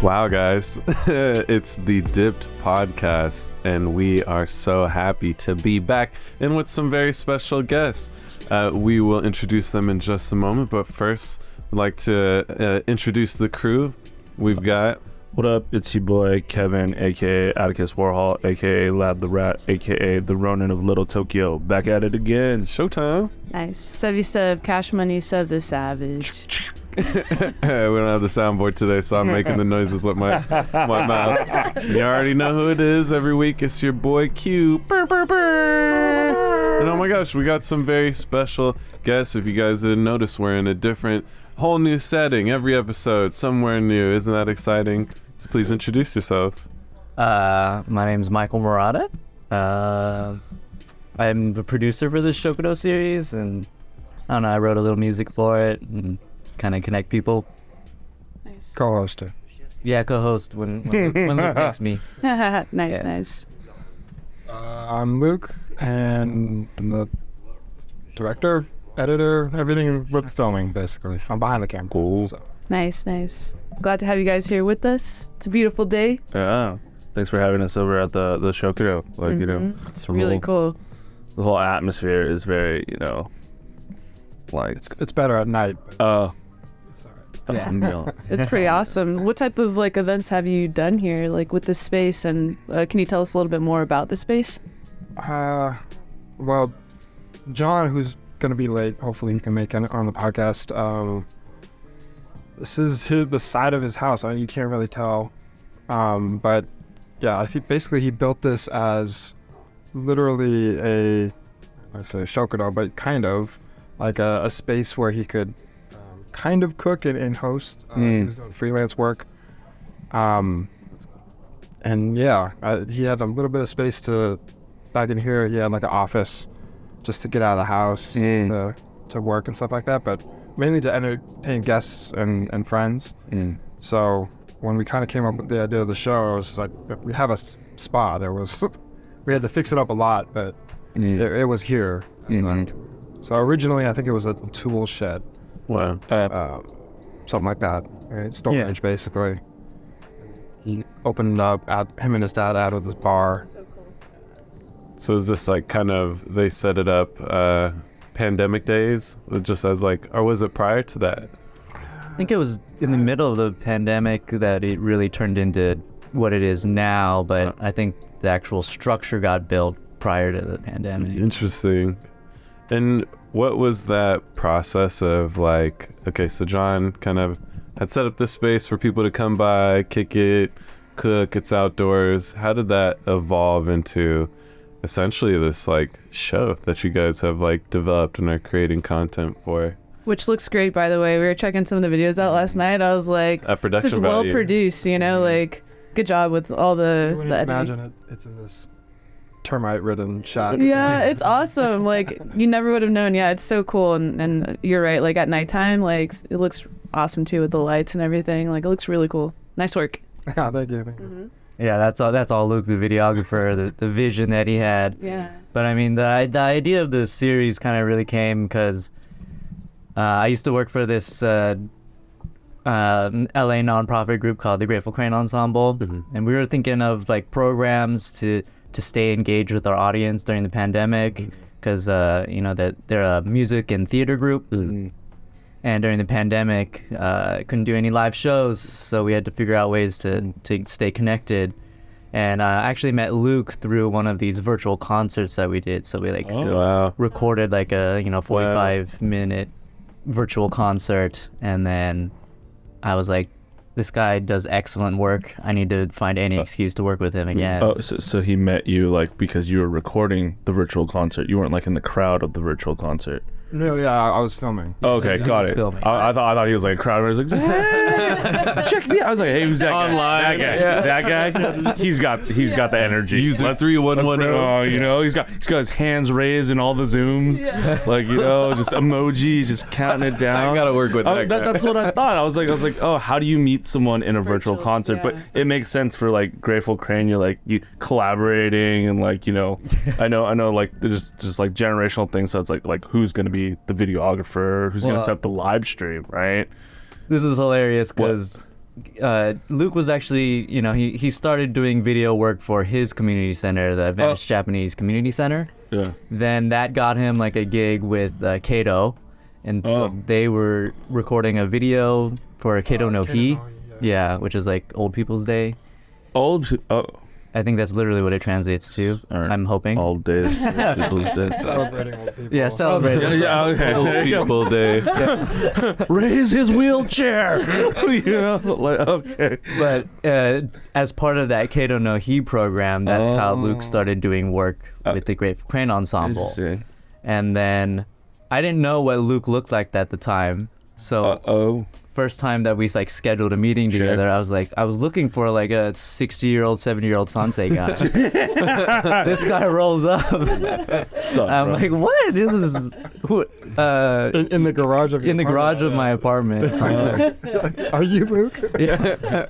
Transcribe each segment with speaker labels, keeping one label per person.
Speaker 1: Wow, guys, it's the Dipped podcast, and we are so happy to be back and with some very special guests. We will introduce them in just a moment, but first, I'd like to introduce the crew. We've got...
Speaker 2: What up? It's your boy Kevin, aka Atticus Warhol, aka Lab the Rat, aka the Ronin of Little Tokyo. Back at it again. Showtime.
Speaker 3: Nice. Sevy Sev, Cash Money Sev the Savage.
Speaker 1: We don't have the soundboard today, so I'm making the noises with my mouth. You already know who it is. Every week, it's your boy Q. Burr, burr, burr. And oh my gosh, we got some very special guests. If you guys didn't notice, we're in a different, whole new setting every episode, somewhere new. Isn't that exciting? So please introduce yourselves.
Speaker 4: My name's Michael Murata. I'm the producer for the Shokudo Series, and I don't know, I wrote a little music for it and kind of connect people.
Speaker 3: Nice.
Speaker 5: Co-hoster.
Speaker 4: Yeah, co-host when Luke makes me.
Speaker 3: Nice.
Speaker 5: I'm Luke, and I'm the director, editor, everything with filming, basically. I'm behind the camera.
Speaker 2: Cool.
Speaker 5: So.
Speaker 3: Nice. Glad to have you guys here with us. It's a beautiful day.
Speaker 2: Yeah. Thanks for having us over at the Shokudo. Like, you know,
Speaker 3: It's really cool.
Speaker 2: the whole atmosphere is very, you know, like...
Speaker 5: It's better at night. But it's all right.
Speaker 4: Yeah.
Speaker 3: It's pretty awesome. What type of events have you done here, with this space? And can you tell us a little bit more about the space?
Speaker 5: Well, John, who's going to be late, hopefully he can make it on the podcast. This is the side of his house. You can't really tell. But yeah, I think basically he built this as literally I say Shokudo, but kind of like a space where he could kind of cook and host. He was doing freelance work. And yeah, he had a little bit of space back in here. He had like an office just to get out of the house to work and stuff like that, but mainly to entertain guests and friends. So when we kind of came up with the idea of the show, it was just like, we have a spot. We had to fix it up a lot, but it was here. So originally, I think it was a tool shed.
Speaker 1: Wow.
Speaker 5: Something like that. Right? Storage, basically. He opened up, him and his dad out of this bar.
Speaker 1: So is this they set it up pandemic days, just as or was it prior to that?
Speaker 4: I think it was in the middle of the pandemic that it really turned into what it is now, but I think the actual structure got built prior to the pandemic.
Speaker 1: Interesting. And what was that process of okay, so John kind of had set up this space for people to come by, kick it, cook, it's outdoors. How did that evolve into essentially this show that you guys have developed and are creating content for?
Speaker 3: Which looks great, by the way. We were checking some of the videos out last night. I was like,
Speaker 1: production
Speaker 3: this is well produced, good job with all the
Speaker 5: You wouldn't
Speaker 3: editing.
Speaker 5: imagine it's in this termite-ridden shot.
Speaker 3: Yeah, it's awesome. You never would have known. Yeah, it's so cool. And you're right. At nighttime, it looks awesome too with the lights and everything. It looks really cool. Nice work.
Speaker 5: Yeah, thank you.
Speaker 4: Yeah, that's all Luke, the videographer, the vision that he had.
Speaker 3: Yeah.
Speaker 4: But I mean, the idea of the series kind of really came because I used to work for this LA nonprofit group called the Grateful Crane Ensemble, and we were thinking of programs to stay engaged with our audience during the pandemic, because that they're a music and theater group, and during the pandemic couldn't do any live shows, so we had to figure out ways to stay connected. And I actually met Luke through one of these virtual concerts that we did. So we recorded a 45-minute virtual concert, and then I was like, this guy does excellent work. I need to find any excuse to work with him again.
Speaker 2: Oh, so he met you because you were recording the virtual concert. You weren't in the crowd of the virtual concert.
Speaker 5: No, yeah, I was filming.
Speaker 2: Oh, okay, got it.
Speaker 4: Filming.
Speaker 2: I thought he was a crowd. I was like, check me out. I was like, hey, who's that
Speaker 1: Online.
Speaker 2: guy? That guy. He's got the energy.
Speaker 1: User 3110.
Speaker 2: He's got his hands raised in all the zooms.
Speaker 3: Yeah.
Speaker 2: Just emojis, just counting it down.
Speaker 1: I gotta work with that guy.
Speaker 2: That's what I thought. I was like, oh, how do you meet someone in a virtual concert?
Speaker 3: Yeah.
Speaker 2: But it makes sense for Grateful Crane. You're you collaborating and I know there's just generational things. So it's like who's gonna be the videographer, who's gonna set up the live stream, right?
Speaker 4: This is hilarious because Luke was actually, he started doing video work for his community center, the Advanced Japanese Community Center.
Speaker 2: Yeah.
Speaker 4: Then that got him like a gig with Kato, and so they were recording a video for Kato no Hi. Yeah, which is like Old People's Day. I think that's literally what it translates to. I'm hoping.
Speaker 2: Old days. People's days.
Speaker 5: Celebrating old people.
Speaker 4: Yeah, celebrating.
Speaker 2: Yeah, okay.
Speaker 1: Old people day.
Speaker 2: Raise his wheelchair. Okay.
Speaker 4: But as part of that Kato no Hi program, that's how Luke started doing work with the Grateful Crane Ensemble.
Speaker 2: Interesting.
Speaker 4: And then I didn't know what Luke looked like at the time. So first time that we like scheduled a meeting together, I was looking for like a 60-year-old, 70-year-old Sansei guy. This guy rolls up. I'm like, what? This is who?
Speaker 5: In the garage of your
Speaker 4: In the garage of my apartment.
Speaker 5: Are you Luke?
Speaker 4: Yeah.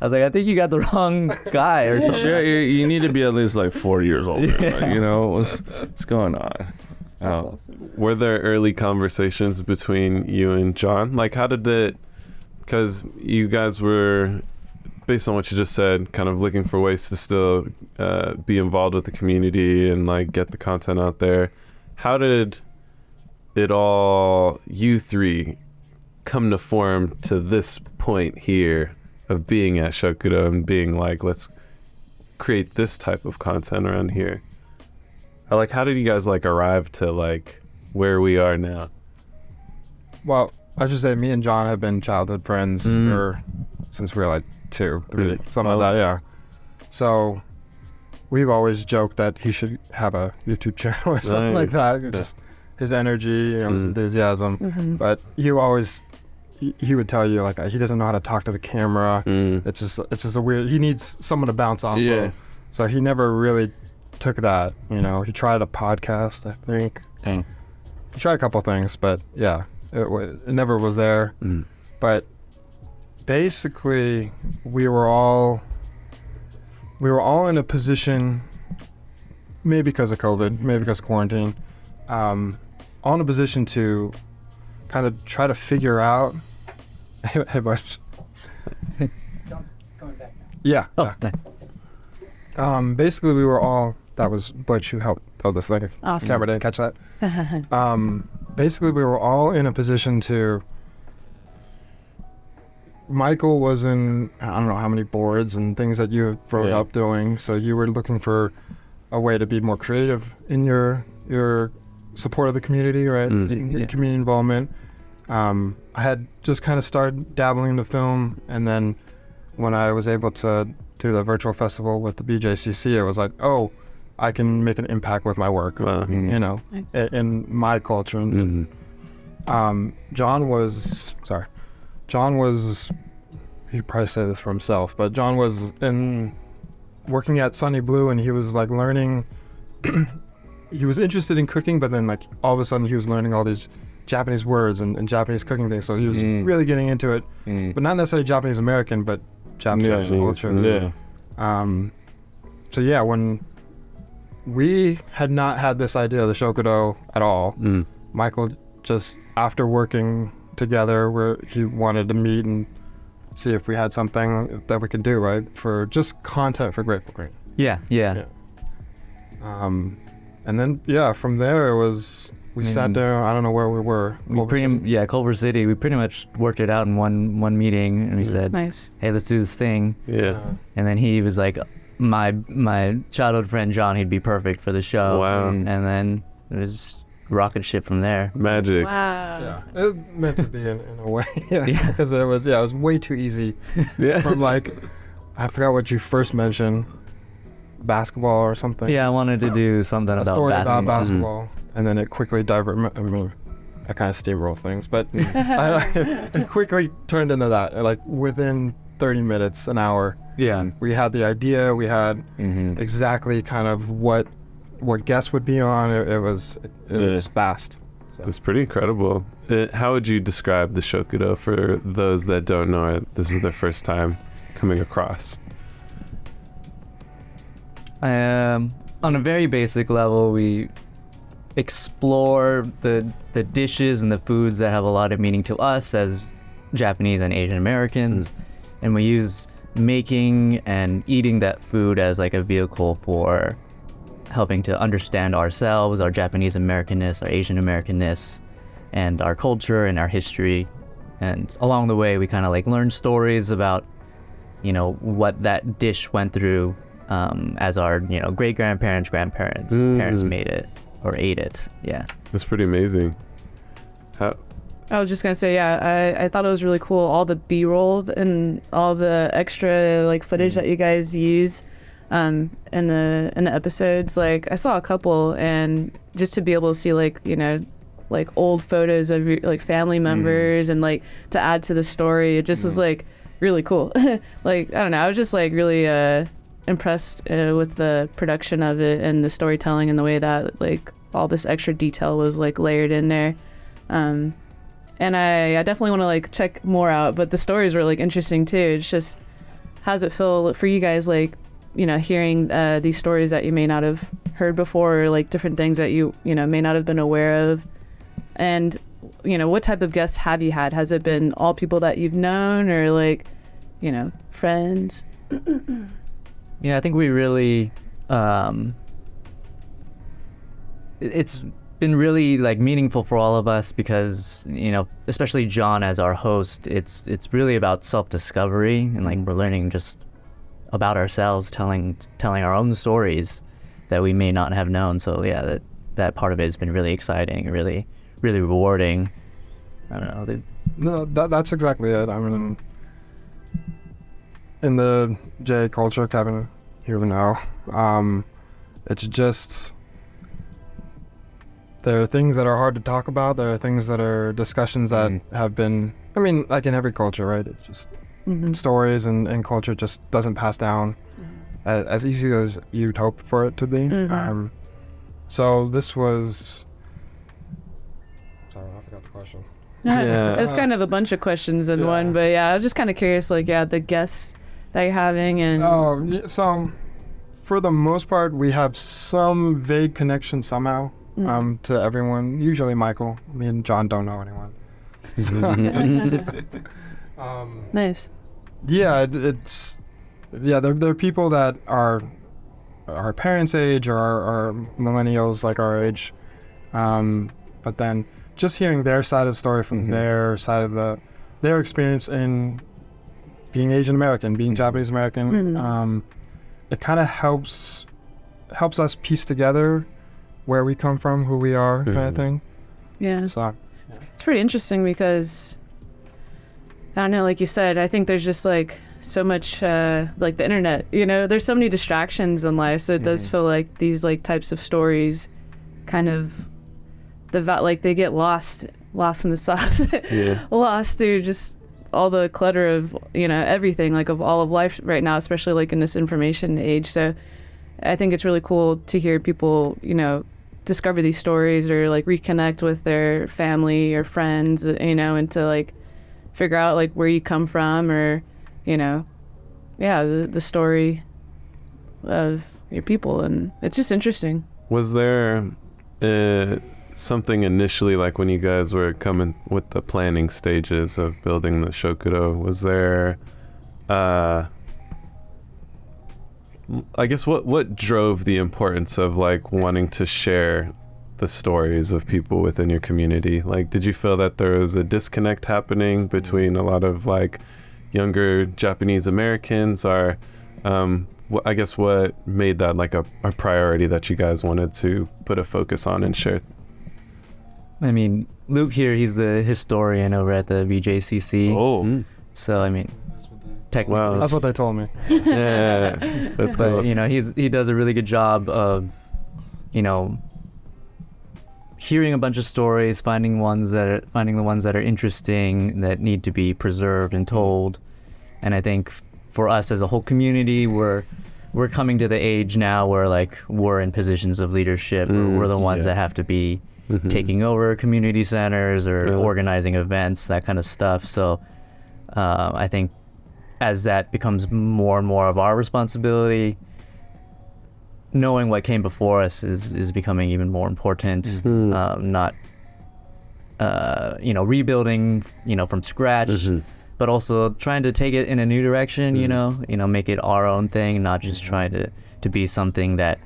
Speaker 4: I was like, I think you got the wrong guy or something.
Speaker 2: Sure, you need to be at least like 4 years older. Like, what's going on? Oh.
Speaker 1: Were there early conversations between you and John? Like, how did it, because you guys were, based on what you just said, kind of looking for ways to still be involved with the community and like get the content out there. How did it all, you three, come to form to this point here of being at Shokudo and being like, let's create this type of content around here? Or like, how did you guys like arrive to like where we are now?
Speaker 5: Well, I should say me and John have been childhood friends since we were like 2, 3, something like that, yeah. So we've always joked that he should have a YouTube channel or something like that. Just his energy, his enthusiasm. But he would tell you like he doesn't know how to talk to the camera. It's just a weird. He needs someone to bounce off of. So he never really took that. He tried a podcast, I think.
Speaker 2: Dang.
Speaker 5: He tried a couple things, but yeah, it never was there. But basically, we were all in a position, maybe because of COVID, maybe because of quarantine, all in a position to kind of try to figure out. Hey, Butch. Yeah.
Speaker 4: Oh, nice.
Speaker 5: Basically, we were all. That was Butch who helped build this thing.
Speaker 3: Awesome.
Speaker 5: Camera didn't catch that. Basically, we were all in a position to. Michael was in, I don't know how many boards and things that you have grown up doing. So you were looking for a way to be more creative in your support of the community, right? Community involvement. I had just kind of started dabbling in the film, and then when I was able to do the virtual festival with the BJCC, it was like, oh, I can make an impact with my work,
Speaker 3: Nice.
Speaker 5: in my culture. John was, he'd probably say this for himself, but John was working at Sunny Blue, and he was like learning, he was interested in cooking, but then like all of a sudden he was learning all these Japanese words and Japanese cooking things. So he was really getting into it, but not necessarily Japanese American, but Japanese culture. So yeah, when we had not had this idea of the Shokudo at all, Michael just, after working together, where he wanted to meet and see if we had something that we could do, right, for just content for Grateful Crane.
Speaker 4: Yeah.
Speaker 5: And then from there it was we sat down. I don't know where we were.
Speaker 4: Culver City. We pretty much worked it out in one meeting, and we said,
Speaker 3: Nice.
Speaker 4: "Hey, let's do this thing."
Speaker 1: Yeah.
Speaker 4: And then he was like, "My childhood friend John, he'd be perfect for the show."
Speaker 1: Wow.
Speaker 4: And then it was rocket ship from there.
Speaker 1: Magic.
Speaker 3: Wow.
Speaker 5: Yeah, it meant to be in a way. Because it was way too easy.
Speaker 1: Yeah.
Speaker 5: From like, I forgot what you first mentioned, basketball or something.
Speaker 4: Yeah, I wanted to do something
Speaker 5: A
Speaker 4: about
Speaker 5: story
Speaker 4: basketball.
Speaker 5: about basketball, and then it quickly I kind of steamroll things, but it quickly turned into that. Like within 30 minutes, an hour.
Speaker 4: Yeah.
Speaker 5: We had the idea. We had exactly kind of what guests would be on. It was fast. So.
Speaker 1: That's pretty incredible. How would you describe the Shokudo for those that don't know it? This is their first time coming across.
Speaker 4: On a very basic level, we explore the dishes and the foods that have a lot of meaning to us as Japanese and Asian Americans, and we use making and eating that food as like a vehicle for helping to understand ourselves, our Japanese Americanness, our Asian Americanness, and our culture and our history. And along the way, we kind of like learn stories about, you know, what that dish went through as our, you know, great-grandparents, grandparents, parents made it or ate it. Yeah.
Speaker 1: That's pretty amazing. How?
Speaker 3: I was just gonna say, yeah, I thought it was really cool, all the B-roll and all the extra like footage that you guys use in the episodes. Like I saw a couple, and just to be able to see like, you know, like old photos of your, like family members and like to add to the story, it just was like really cool. Like I don't know, I was just like really impressed with the production of it and the storytelling and the way that like all this extra detail was like layered in there. And I definitely want to like check more out, but the stories were like interesting too. It's just, how's it feel for you guys, like, you know, hearing these stories that you may not have heard before, or like different things that you know, may not have been aware of? And, you know, what type of guests have you had? Has it been all people that you've known, or like, you know, friends?
Speaker 4: Yeah, I think we really, it's been really like meaningful for all of us because, you know, especially John as our host, it's really about self-discovery, and like we're learning just about ourselves, telling our own stories that we may not have known. So yeah, that part of it has been really exciting, really rewarding. I don't know.
Speaker 5: No, that's exactly it. I mean, in the J culture, Kevin, you know, it's just, there are things that are hard to talk about. There are things that are discussions that have been, I mean, like in every culture, right? It's just stories and culture just doesn't pass down as easy as you'd hope for it to be. So this was, sorry, I forgot the question.
Speaker 1: Yeah.
Speaker 3: It's kind of a bunch of questions in one, but yeah, I was just kind of curious, like, yeah, the guests that you're having and...
Speaker 5: So for the most part, we have some vague connection somehow to everyone. Usually Michael. Me and John don't know anyone.
Speaker 3: Nice.
Speaker 5: Yeah, there are people that are our parents' age or are millennials like our age, but then just hearing their side of the story from their side of their experience in being Asian American, being Japanese American, it kind of helps us piece together where we come from, who we are, kind of thing.
Speaker 3: Yeah.
Speaker 5: So
Speaker 3: it's pretty interesting because, I don't know, like you said, I think there's just like so much, like the internet, you know, there's so many distractions in life. So it does feel like these like types of stories kind of, like they get lost in the sauce, lost through just all the clutter of, you know, everything, like of all of life right now, especially like in this information age. So I think it's really cool to hear people, you know, discover these stories or like reconnect with their family or friends, you know, and to like figure out like where you come from, or, you know, the story of your people. And it's just interesting.
Speaker 1: Was there something initially, like when you guys were coming with the planning stages of building the Shokudo, was there I guess what drove the importance of like wanting to share the stories of people within your community? Like, did you feel that there was a disconnect happening between a lot of like younger Japanese Americans, or I guess what made that like a priority that you guys wanted to put a focus on and share?
Speaker 4: I mean, Luke here, he's the historian over at the VJCC.
Speaker 1: Oh.
Speaker 4: So, I mean, technically.
Speaker 1: Wow.
Speaker 5: that's what they told me.
Speaker 1: Yeah, that's
Speaker 4: But,
Speaker 1: cool.
Speaker 4: you know, he does a really good job of, you know, hearing a bunch of stories, finding the ones that are interesting, that need to be preserved and told. And I think for us as a whole community, we're coming to the age now where like we're in positions of leadership, or we're the ones that have to be taking over community centers or organizing events, that kind of stuff. So I think as that becomes more and more of our responsibility, knowing what came before us is becoming even more important. Not rebuilding, from scratch, but also trying to take it in a new direction, make it our own thing, not just try to be something that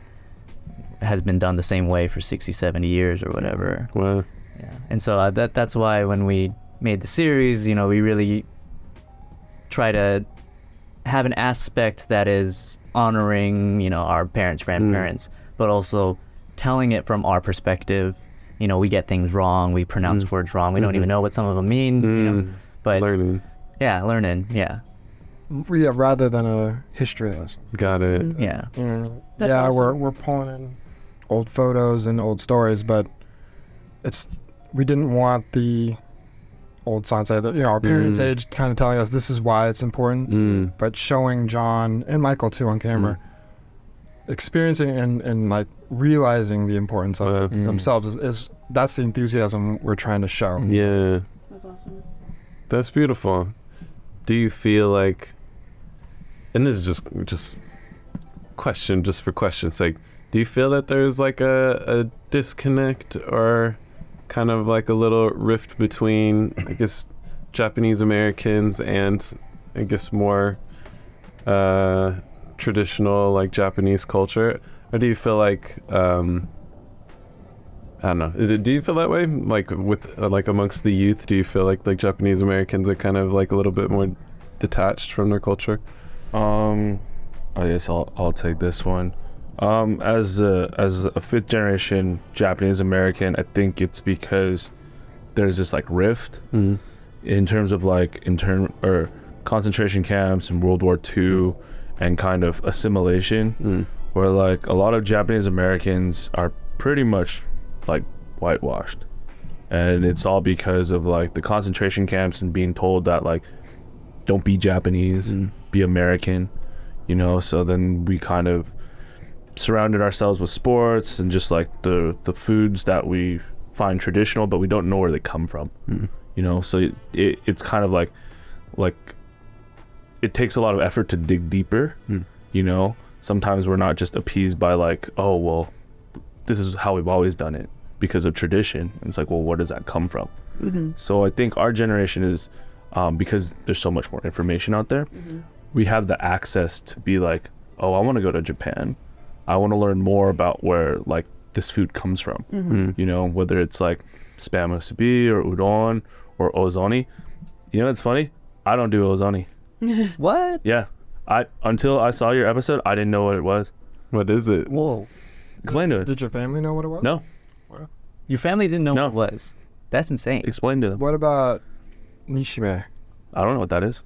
Speaker 4: has been done the same way for 60, 70 years or whatever.
Speaker 1: Wow.
Speaker 4: Yeah. And so that's why when we made the series, we really try to have an aspect that is honoring, our parents, grandparents, but also telling it from our perspective. We get things wrong, we pronounce words wrong, we don't even know what some of them mean, but
Speaker 1: learning.
Speaker 4: Yeah, learning, yeah.
Speaker 5: Yeah, rather than a history lesson.
Speaker 1: Got it.
Speaker 4: Yeah.
Speaker 3: That's
Speaker 5: Yeah,
Speaker 3: awesome.
Speaker 5: we're pulling in old photos and old stories, but we didn't want the old sensei that our parents' age kind of telling us this is why it's important, but showing John and Michael too on camera, experiencing and like realizing the importance of it themselves is that's the enthusiasm we're trying to show.
Speaker 1: Yeah.
Speaker 3: That's awesome.
Speaker 1: That's beautiful. Do you feel like, and this is just question, just for question's sake, do you feel that there's like a disconnect or kind of like a little rift between, I guess, Japanese Americans and I guess more traditional like Japanese culture? Or do you feel like, I don't know, do you feel that way? Like with like amongst the youth, do you feel like Japanese Americans are kind of like a little bit more detached from their culture?
Speaker 2: I guess I'll take this one. As a fifth generation Japanese American, I think it's because there's this like rift in terms of like or concentration camps in World War II and kind of assimilation, where like a lot of Japanese Americans are pretty much like whitewashed, and it's all because of like the concentration camps and being told that like don't be Japanese, be American, so then we kind of surrounded ourselves with sports and just like the foods that we find traditional, but we don't know where they come from, so it's kind of like it takes a lot of effort to dig deeper. Sometimes we're not just appeased by like, oh well, this is how we've always done it because of tradition. And it's like, well, where does that come from? So I think our generation is because there's so much more information out there, we have the access to be like, oh, I want to go to Japan, I want to learn more about where like this food comes from, whether it's like spam musubi or udon or ozoni. It's funny, I don't do ozoni.
Speaker 4: What?
Speaker 2: Yeah, until I saw your episode, I didn't know what it was.
Speaker 1: What is it?
Speaker 4: Whoa.
Speaker 2: Explain to it.
Speaker 5: Did your family know what it was?
Speaker 2: No.
Speaker 4: Your family didn't know
Speaker 2: No.
Speaker 4: what it was. That's insane.
Speaker 2: Explain to them.
Speaker 5: What about Nishime?
Speaker 2: I don't know what that is.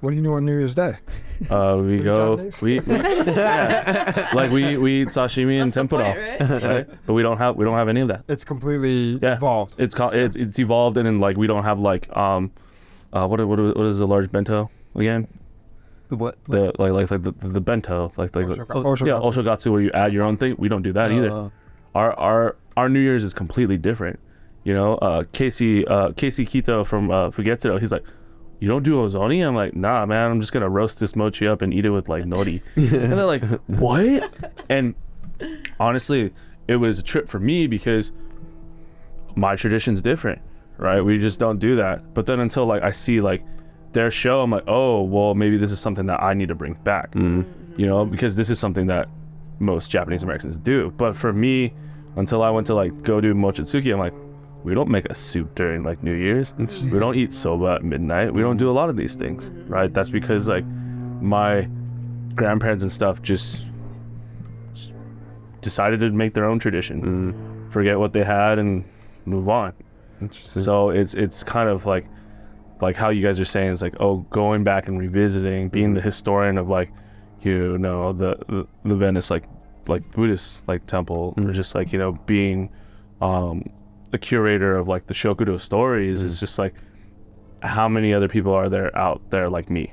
Speaker 5: What do you do on New Year's Day?
Speaker 2: We go,
Speaker 5: Japanese?
Speaker 2: we yeah. Like we eat sashimi and
Speaker 3: That's the
Speaker 2: tempura,
Speaker 3: point, right?
Speaker 2: right? But we don't have any of that.
Speaker 5: It's completely
Speaker 2: Yeah.
Speaker 5: evolved.
Speaker 2: It's evolved, and then like we don't have like what is the large bento again?
Speaker 4: What?
Speaker 2: The the bento yeah,
Speaker 5: Oshogatsu.
Speaker 2: oshogatsu, where you add your own thing. We don't do that either. Our New Year's is completely different. Casey Kito from Fugetsu, he's like, you don't do ozoni? I'm like, nah, man, I'm just gonna roast this mochi up and eat it with like nori. And they're like, what? And honestly, it was a trip for me because my tradition's different, right? We just don't do that. But then until like I see like their show, I'm like, oh, well, maybe this is something that I need to bring back, because this is something that most Japanese Americans do. But for me, until I went to like go do mochitsuki, I'm like, we don't make a soup during like New Year's. We don't eat soba at midnight. We don't do a lot of these things, right? That's because like my grandparents and stuff just decided to make their own traditions, forget what they had and move on.
Speaker 1: Interesting.
Speaker 2: So it's kind of like how you guys are saying, it's like, oh, going back and revisiting, being the historian of like, the Venice like Buddhist like temple, or just like, being the curator of like the Shokudo Stories is just like, how many other people are there out there like me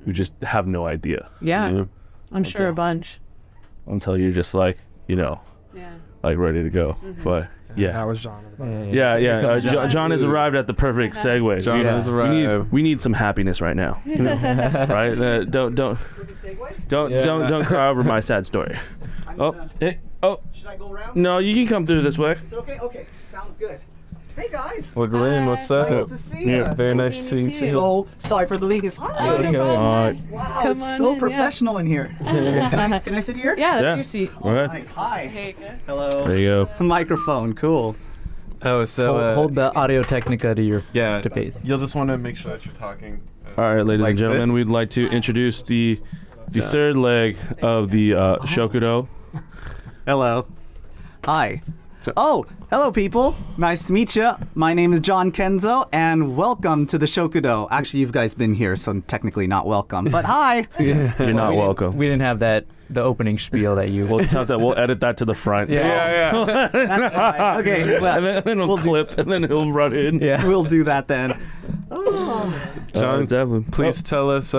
Speaker 2: who just have no idea
Speaker 3: Yeah. I'm sure a bunch.
Speaker 2: until you're just like,
Speaker 3: Yeah.
Speaker 2: like ready to go. But yeah.
Speaker 5: That was John.
Speaker 2: Yeah. John has arrived at the perfect segue.
Speaker 1: John has arrived.
Speaker 2: We need some happiness right now, right? Don't cry over my sad story.
Speaker 6: Should I go around?
Speaker 2: No, you can come through this way.
Speaker 6: It's okay? Okay, sounds good. Hey guys.
Speaker 1: Well, Glenn, what's up?
Speaker 6: Nice to see
Speaker 2: Yeah,
Speaker 6: you.
Speaker 1: Very nice seeing you.
Speaker 6: So sorry for the leakage. Hi. Wow,
Speaker 3: Come
Speaker 6: it's
Speaker 3: on
Speaker 6: so
Speaker 3: in,
Speaker 6: professional in here. Can I sit here?
Speaker 3: Yeah, that's
Speaker 2: Yeah.
Speaker 3: your seat.
Speaker 2: All right.
Speaker 6: Hi. Hi.
Speaker 3: Hey, good.
Speaker 6: Hello.
Speaker 2: There you go.
Speaker 6: Microphone. Cool.
Speaker 1: Oh, so
Speaker 4: Hold the Audio Technica to your
Speaker 1: yeah,
Speaker 4: face.
Speaker 1: you'll just want to make sure that you're talking.
Speaker 2: All right, ladies
Speaker 1: Like
Speaker 2: and gentlemen,
Speaker 1: this?
Speaker 2: we'd like to introduce the third leg of the Shokudo.
Speaker 6: Hello. Hi. Oh, hello, people. Nice to meet you. My name is John Kenzo, and welcome to the Shokudo. Actually, you guys been here, so technically not welcome. But hi.
Speaker 2: You're not welcome.
Speaker 4: We didn't have the opening spiel that you.
Speaker 2: We'll just have to. We'll edit that to the front.
Speaker 1: Yeah.
Speaker 6: That's fine. Okay, well,
Speaker 2: And then it'll clip, and then it'll run in.
Speaker 4: Yeah.
Speaker 6: we'll do that then.
Speaker 1: John,
Speaker 2: Devlin,
Speaker 1: please tell us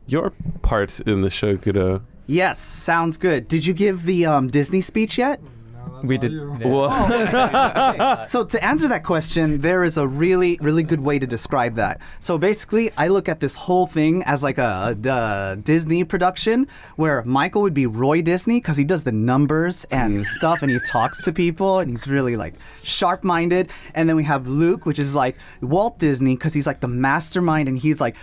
Speaker 1: your part in the Shokudo.
Speaker 6: Yes, sounds good. Did you give the Disney speech yet?
Speaker 4: We did.
Speaker 6: So to answer that question, there is a really, really good way to describe that. So basically, I look at this whole thing as like a Disney production where Michael would be Roy Disney because he does the numbers and stuff and he talks to people and he's really like sharp-minded. And then we have Luke, which is like Walt Disney because he's like the mastermind and he's like,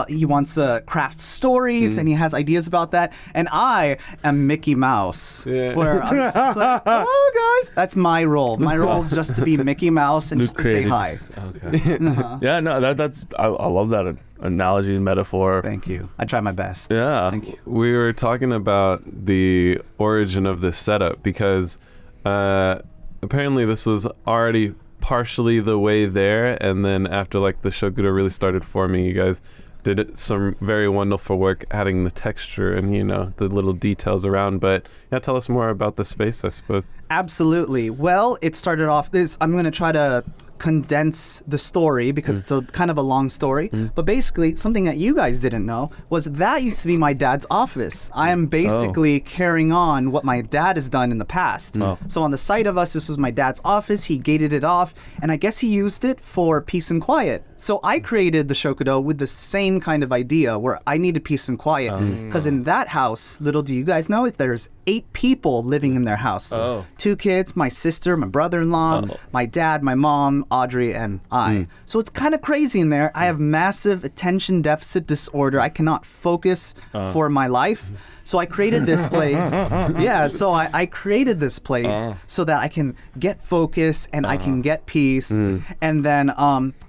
Speaker 6: he wants to craft stories and he has ideas about that. And I am Mickey Mouse, where I'm just like, hello guys. That's my role. My role is just to be Mickey Mouse and
Speaker 2: Luke
Speaker 6: just to say
Speaker 2: created-
Speaker 6: hi.
Speaker 1: Okay.
Speaker 2: Yeah, no, that's. I love that analogy and metaphor.
Speaker 6: Thank you. I try my best.
Speaker 2: Yeah.
Speaker 6: Thank you.
Speaker 1: We were talking about the origin of this setup because apparently this was already partially the way there, and then after like the Shokudo really started forming, you guys did some very wonderful work adding the texture and the little details around. But yeah, tell us more about the space, I suppose.
Speaker 6: Absolutely. Well, it started off this. I'm going to try to condense the story because it's a kind of a long story. But basically, something that you guys didn't know was that used to be my dad's office. I am basically carrying on what my dad has done in the past. So on the side of us, this was my dad's office. He gated it off, and I guess he used it for peace and quiet. So I created the Shokudo with the same kind of idea where I needed peace and quiet because in that house, little do you guys know it, there's 8 people living in their house. 2 kids, my sister, my brother-in-law, my dad, my mom, Audrey, and I. So it's kind of crazy in there. I have massive attention deficit disorder. I cannot focus for my life. So I created this place. So I created this place so that I can get focus and I can get peace. And then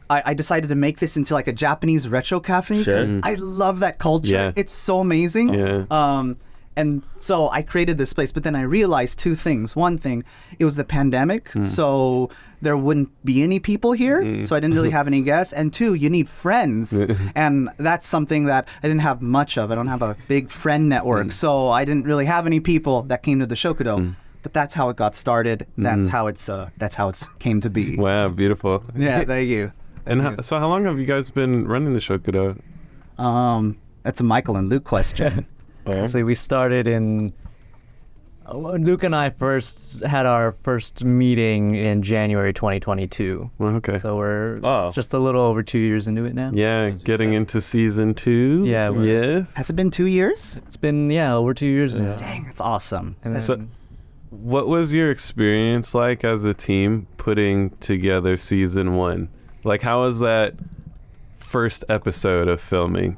Speaker 6: I decided to make this into like a Japanese retro cafe because I love that culture.
Speaker 1: Yeah.
Speaker 6: It's so amazing.
Speaker 1: Yeah.
Speaker 6: And so I created this place, but then I realized 2 things. One thing, it was the pandemic, so there wouldn't be any people here, so I didn't really have any guests. And 2, you need friends, and that's something that I didn't have much of. I don't have a big friend network, so I didn't really have any people that came to the Shokudo. But that's how it got started. That's how it's came to be.
Speaker 1: Wow, beautiful.
Speaker 6: Yeah, thank you.
Speaker 1: And so how long have you guys been running the Shokudo?
Speaker 6: That's a Michael and Luke question.
Speaker 4: So we started in. Luke and I first had our first meeting in January 2022.
Speaker 1: Well, okay.
Speaker 4: So we're just a little over 2 years into it now.
Speaker 1: Yeah, getting into season 2.
Speaker 4: Yeah,
Speaker 1: Yes.
Speaker 6: Has it been 2 years?
Speaker 4: It's been over 2 years now.
Speaker 6: Dang, that's awesome.
Speaker 4: And then,
Speaker 1: So, what was your experience like as a team putting together season 1? Like, how was that first episode of filming?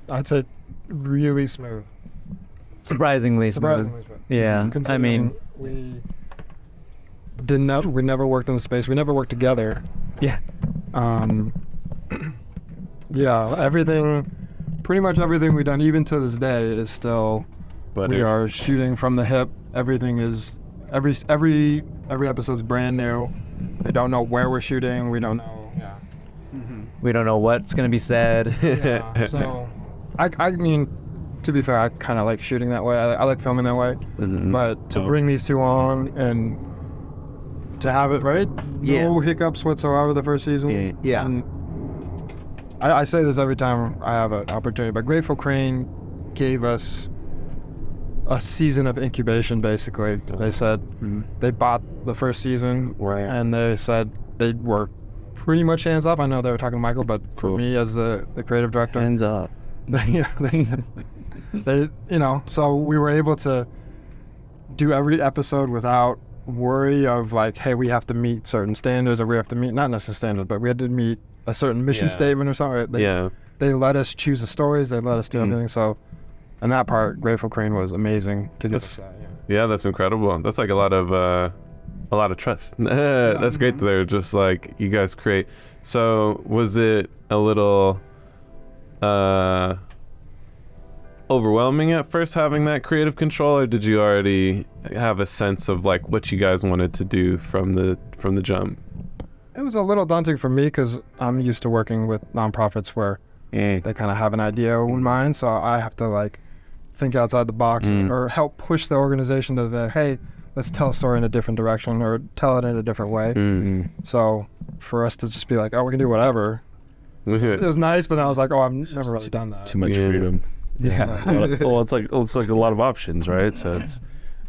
Speaker 5: I'd say really smooth.
Speaker 4: surprisingly smooth.
Speaker 5: Surprisingly smooth.
Speaker 4: Yeah, I
Speaker 5: Considering
Speaker 4: mean,
Speaker 5: we never worked in the space. We never worked together.
Speaker 4: yeah.
Speaker 5: Yeah, pretty much everything we've done, even to this day, is still.
Speaker 1: But
Speaker 5: We are shooting from the hip. Everything is every episode's brand new. They don't know where we're shooting. We don't know. Yeah.
Speaker 4: We don't know what's gonna be said.
Speaker 5: Yeah. So, I mean, to be fair, I kind of like shooting that way. I like filming that way. But to bring these 2 on and to have it right, no hiccups whatsoever the first season.
Speaker 6: Yeah.
Speaker 5: And I say this every time I have an opportunity, but Grateful Crane gave us a season of incubation, basically. They said they bought the first season, and they said they were pretty much hands off. I know they were talking to Michael, but for me as the creative director,
Speaker 2: Hands up.
Speaker 5: they, so we were able to do every episode without worry of like, hey, we have to meet certain standards, or we have to meet, not necessarily standards, but we had to meet a certain mission statement or something. They let us choose the stories, they let us do everything. So, and that part, Grateful Crane was amazing to get to that.
Speaker 1: Yeah, that's incredible. That's like a lot of trust. That's great that they're just like, you guys create. So was it a little overwhelming at first having that creative control, or did you already have a sense of like what you guys wanted to do from the jump?
Speaker 5: It was a little daunting for me because I'm used to working with nonprofits where they kind of have an idea in mind, so I have to like think outside the box or help push the organization to the, hey, let's tell a story in a different direction or tell it in a different way. So for us to just be like, oh, we can do whatever, it was nice, but I was like, oh, I've never really done that.
Speaker 2: Too much freedom. Well, it's like a lot of options, right? So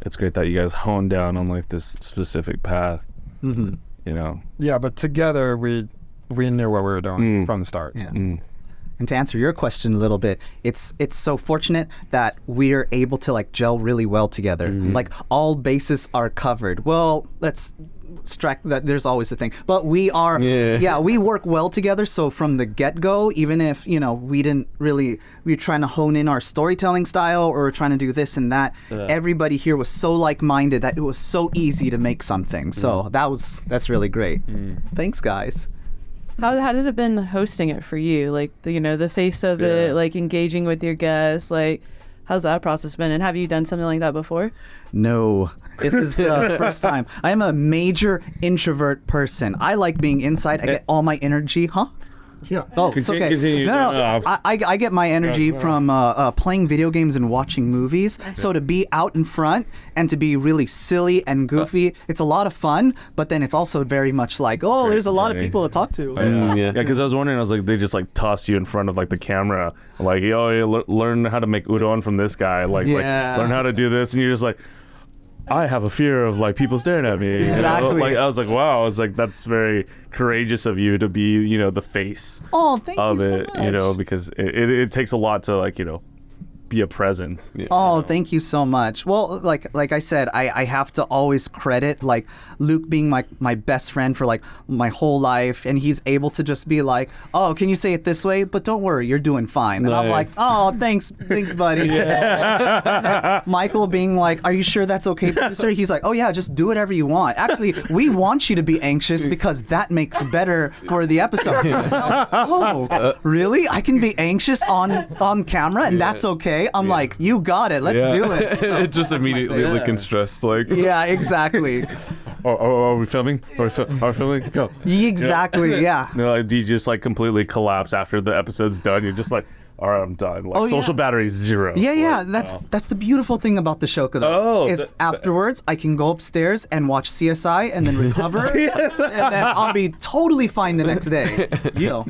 Speaker 2: it's great that you guys hone down on like this specific path. You know.
Speaker 5: Yeah, but together we knew what we were doing from the start. So.
Speaker 6: And to answer your question a little bit, it's so fortunate that we're able to like gel really well together. Like all bases are covered. Well, let's extract that. There's always a thing, but we are. We work well together. So from the get-go, even if we didn't really, we were trying to hone in our storytelling style or trying to do this and that. Everybody here was so like-minded that it was so easy to make something. So that's really great. Thanks, guys.
Speaker 3: How has it been hosting it for you? Like the face of it, like engaging with your guests, like how's that process been? And have you done something like that before?
Speaker 6: No, this is the first time. I am a major introvert person. I like being inside. I get all my energy. Yeah. Oh, it's okay. No. I get my energy from playing video games and watching movies. So to be out in front and to be really silly and goofy, it's a lot of fun. But then it's also very much like, there's a lot of people to talk to.
Speaker 2: Because I was wondering, I was like, they just like tossed you in front of like the camera, like, learn how to make udon from this guy, like learn how to do this, and you're just like, I have a fear of like people staring at me.
Speaker 6: Exactly.
Speaker 2: Like I was like, wow. I was like, that's very courageous of you to be, the face
Speaker 6: of
Speaker 2: you so it, because it takes a lot to like, be a presence.
Speaker 6: Thank you so much. Well, like I said, I have to always credit like Luke being my best friend for like my whole life, and he's able to just be like, oh, can you say it this way? But don't worry, you're doing fine. And I'm like, oh, thanks buddy. Michael being like, are you sure that's okay, producer? He's like, oh yeah, just do whatever you want. Actually, we want you to be anxious because that makes better for the episode. Really? I can be anxious on camera and that's okay? I'm like, you got it. Let's do it. So
Speaker 1: it just immediately looking stressed, like.
Speaker 6: Yeah, exactly.
Speaker 2: Are we filming? Are we filming? Go.
Speaker 6: Exactly. Yeah.
Speaker 2: No, you just like completely collapse after the episode's done. You're just like, all right, I'm done. Like social battery 0.
Speaker 6: Yeah. That's the beautiful thing about the Shokudo. Is afterwards I can go upstairs and watch CSI and then recover, and then I'll be totally fine the next day.
Speaker 2: You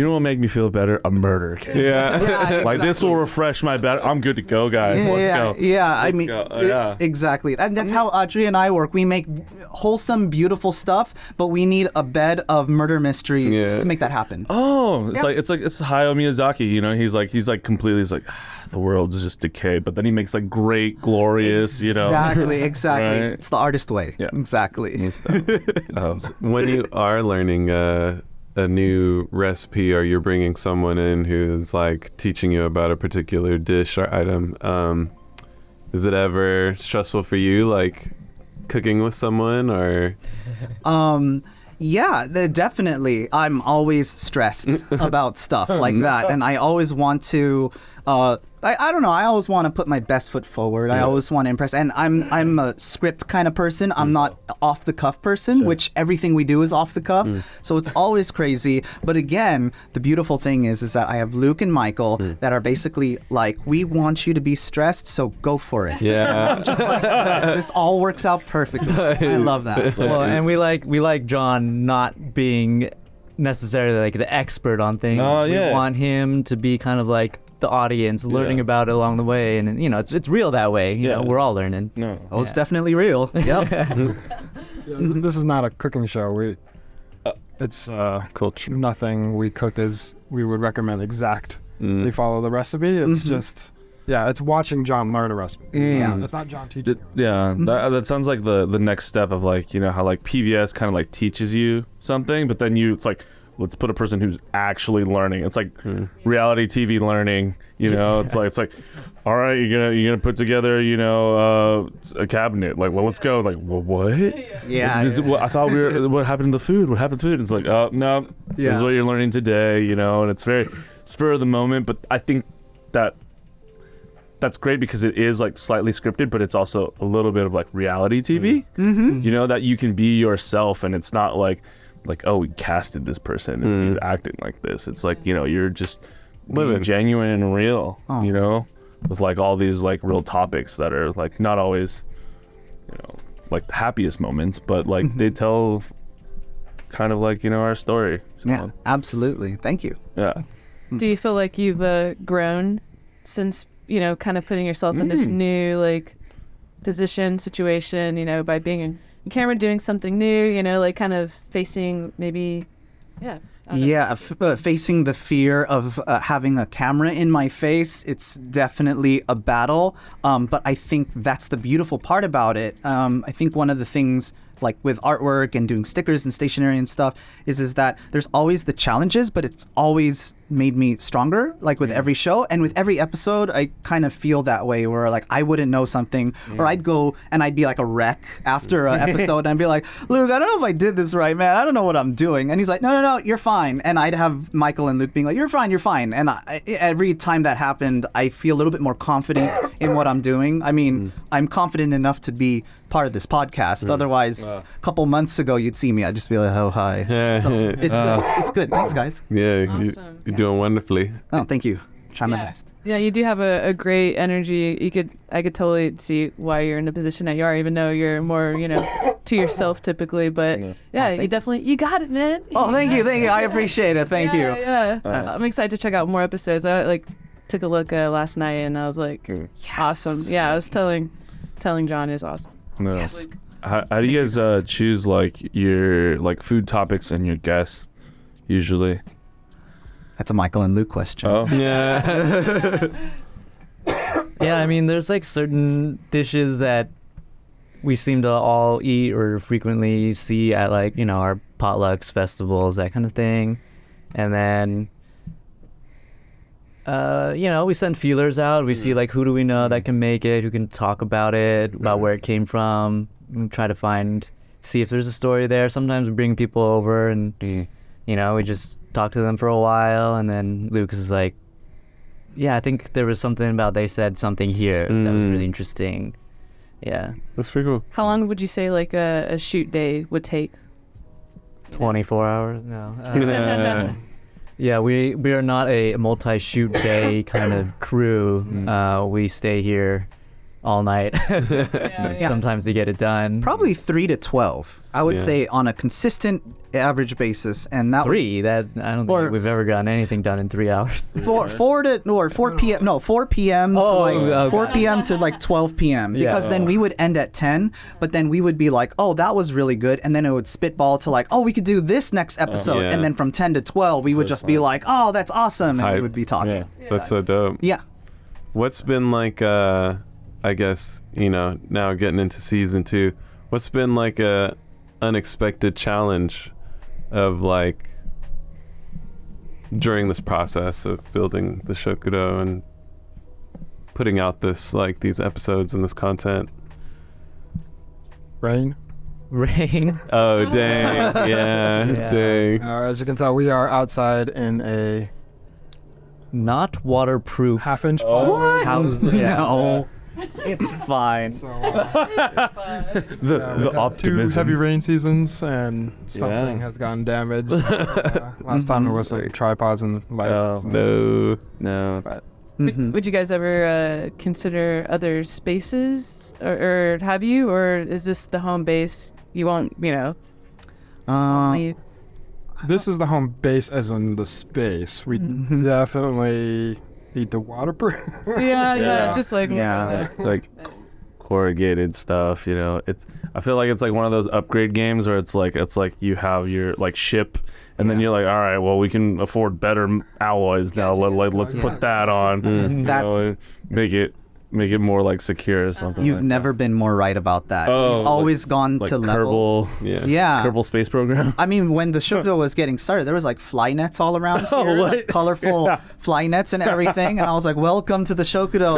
Speaker 2: know what make me feel better? A murder case.
Speaker 6: Exactly.
Speaker 2: Like this will refresh my battery. I'm good to go, guys. Let's go.
Speaker 6: Yeah. Exactly. And that's how Audrey and I work. We make wholesome, beautiful stuff, but we need a bed of murder mysteries to make that happen.
Speaker 2: It's Hayao Miyazaki. He's like completely. He's like, the world is just decay, but then he makes like great, glorious.
Speaker 6: Exactly. Right? It's the artist way.
Speaker 2: Yeah.
Speaker 6: Exactly.
Speaker 1: When you are learning a new recipe, or you're bringing someone in who's like teaching you about a particular dish or item, is it ever stressful for you, like cooking with someone, or?
Speaker 6: Yeah, definitely. I'm always stressed about stuff like that, and I always want to. I don't know. I always want to put my best foot forward. I always want to impress, and I'm a script kind of person. I'm not off the cuff person, which everything we do is off the cuff. So it's always crazy. But again, the beautiful thing is that I have Luke and Michael that are basically like, we want you to be stressed, so go for it.
Speaker 1: Yeah.
Speaker 6: Just like that. This all works out perfectly. I love that.
Speaker 4: Well, and we like John not being necessarily like the expert on things. We want him to be kind of like the audience, learning about it along the way, and it's real that way. You know, we're all learning.
Speaker 6: It's definitely real. Yep.
Speaker 5: This is not a cooking show. It's culture. Nothing we cook is we would recommend exact. We follow the recipe. It's just Yeah, it's watching John learn a recipe.
Speaker 6: Yeah.
Speaker 5: It's not John teaching.
Speaker 2: Yeah, that sounds like the next step of like, you know, how like PBS kind of like teaches you something, but then it's like, let's put a person who's actually learning. It's like reality TV learning, you know. It's like, all right, you're gonna put together, you know, a cabinet. Like, well, let's go. Like, well, what?
Speaker 6: Yeah.
Speaker 2: I thought what happened to the food? What happened to food? It's like, oh no, this is what you're learning today, you know. And it's very spur of the moment, but I think that's great because it is like slightly scripted, but it's also a little bit of like reality TV. You know, that you can be yourself, and it's not like, oh, we casted this person and he's acting like this. It's like, you know, you're just living genuine and real, you know, with like all these like real topics that are like not always, you know, like the happiest moments, but like they tell kind of like, you know, our story. So,
Speaker 6: Yeah, absolutely. Thank you.
Speaker 2: yeah.
Speaker 3: Do you feel like you've grown since, you know, kind of putting yourself in this new like position, situation, you know, by being in camera, doing something new, you know, like kind of facing maybe, I don't know.
Speaker 6: Facing the fear of having a camera in my face, it's definitely a battle. But I think that's the beautiful part about it. I think one of the things, like with artwork and doing stickers and stationery and stuff, is that there's always the challenges, but it's always made me stronger, like with every show. And with every episode, I kind of feel that way, where like I wouldn't know something, or I'd go and I'd be like a wreck after an episode, and I'd be like, Luke, I don't know if I did this right, man. I don't know what I'm doing. And he's like, no, you're fine. And I'd have Michael and Luke being like, you're fine. And every time that happened, I feel a little bit more confident in what I'm doing. I mean, I'm confident enough to be part of this podcast. Otherwise, a couple months ago, you'd see me, I'd just be like, oh, hi. So it's good. It's good. Thanks, guys.
Speaker 1: Yeah,
Speaker 3: Awesome.
Speaker 1: you're doing wonderfully.
Speaker 6: Oh, thank you. Try my best.
Speaker 3: Yeah, you do have a great energy. I could totally see why you're in the position that you are, even though you're more, you know, to yourself typically. But you got it, man.
Speaker 6: Oh, thank you. I appreciate it. Thank you.
Speaker 3: Yeah. I'm excited to check out more episodes. I like took a look last night and I was like, awesome. Yeah, I was telling John is awesome.
Speaker 2: No.
Speaker 6: Yes.
Speaker 2: How do you guys choose like your like food topics and your guests usually?
Speaker 6: That's a Michael and Luke question.
Speaker 2: Oh.
Speaker 1: Yeah.
Speaker 4: Yeah, I mean, there's like certain dishes that we seem to all eat or frequently see at like, you know, our potlucks, festivals, that kind of thing. And then, you know, we send feelers out. We see like, who do we know that can make it, who can talk about it, about where it came from. We try to see if there's a story there. Sometimes we bring people over and, you know, we just talk to them for a while. And then Lucas is like, yeah, I think there was something about they said something here that was really interesting. Yeah.
Speaker 1: That's pretty cool.
Speaker 3: How long would you say like a shoot day would take?
Speaker 4: 24 hours? No. Yeah, we are not a multi-shoot day kind of crew. We stay here all night. Sometimes to get it done.
Speaker 6: Probably 3 to 12. I would say on a consistent average basis, and that
Speaker 4: 3. That I don't think we've ever gotten anything done in 3 hours.
Speaker 6: 4 p.m. No, 4 p.m. to like 4 p.m. to like 12 p.m. Because then we would end at 10, but then we would be like, oh, that was really good, and then it would spitball to like, oh, we could do this next episode, and then from 10 to 12, we would just be like, oh, that's awesome, and we would be talking.
Speaker 1: That's so dope.
Speaker 6: Yeah.
Speaker 1: What's been like, I guess, you know, now getting into season 2, what's been like a unexpected challenge of like during this process of building the Shokudo and putting out this like these episodes and this content?
Speaker 5: Rain.
Speaker 1: Oh, dang. Yeah. Dang.
Speaker 5: As you can tell, we are outside in a
Speaker 4: Not waterproof.
Speaker 5: half-inch
Speaker 6: What?
Speaker 4: House, yeah.
Speaker 6: No. It's fine.
Speaker 5: So,
Speaker 2: The optimism.
Speaker 5: 2 heavy rain seasons, and something has gotten damaged. Last time there was like tripods and lights.
Speaker 1: No.
Speaker 5: But
Speaker 3: Would you guys ever consider other spaces, or have you, or is this the home base? You won't, you know. Leave?
Speaker 5: this is the home base as in the space. We definitely need the waterproof.
Speaker 3: Yeah, just like
Speaker 6: Yeah.
Speaker 1: Like
Speaker 2: corrugated stuff. You know, I feel like it's like one of those upgrade games where it's like you have your like ship, and then you're like, all right, well, we can afford better alloys now. Let's put that on. You know, make it more like secure or something.
Speaker 6: You've
Speaker 2: like
Speaker 6: never been more right about that.
Speaker 2: Oh,
Speaker 6: You've always
Speaker 2: like-
Speaker 6: gone
Speaker 2: like
Speaker 6: to levels.
Speaker 2: Kerbal,
Speaker 6: Yeah.
Speaker 2: Kerbal Space Program.
Speaker 6: I mean, when the Shokudo was getting started, there was like fly nets all around here,
Speaker 2: what?
Speaker 6: like colorful fly nets and everything. And I was like, welcome to the Shokudo.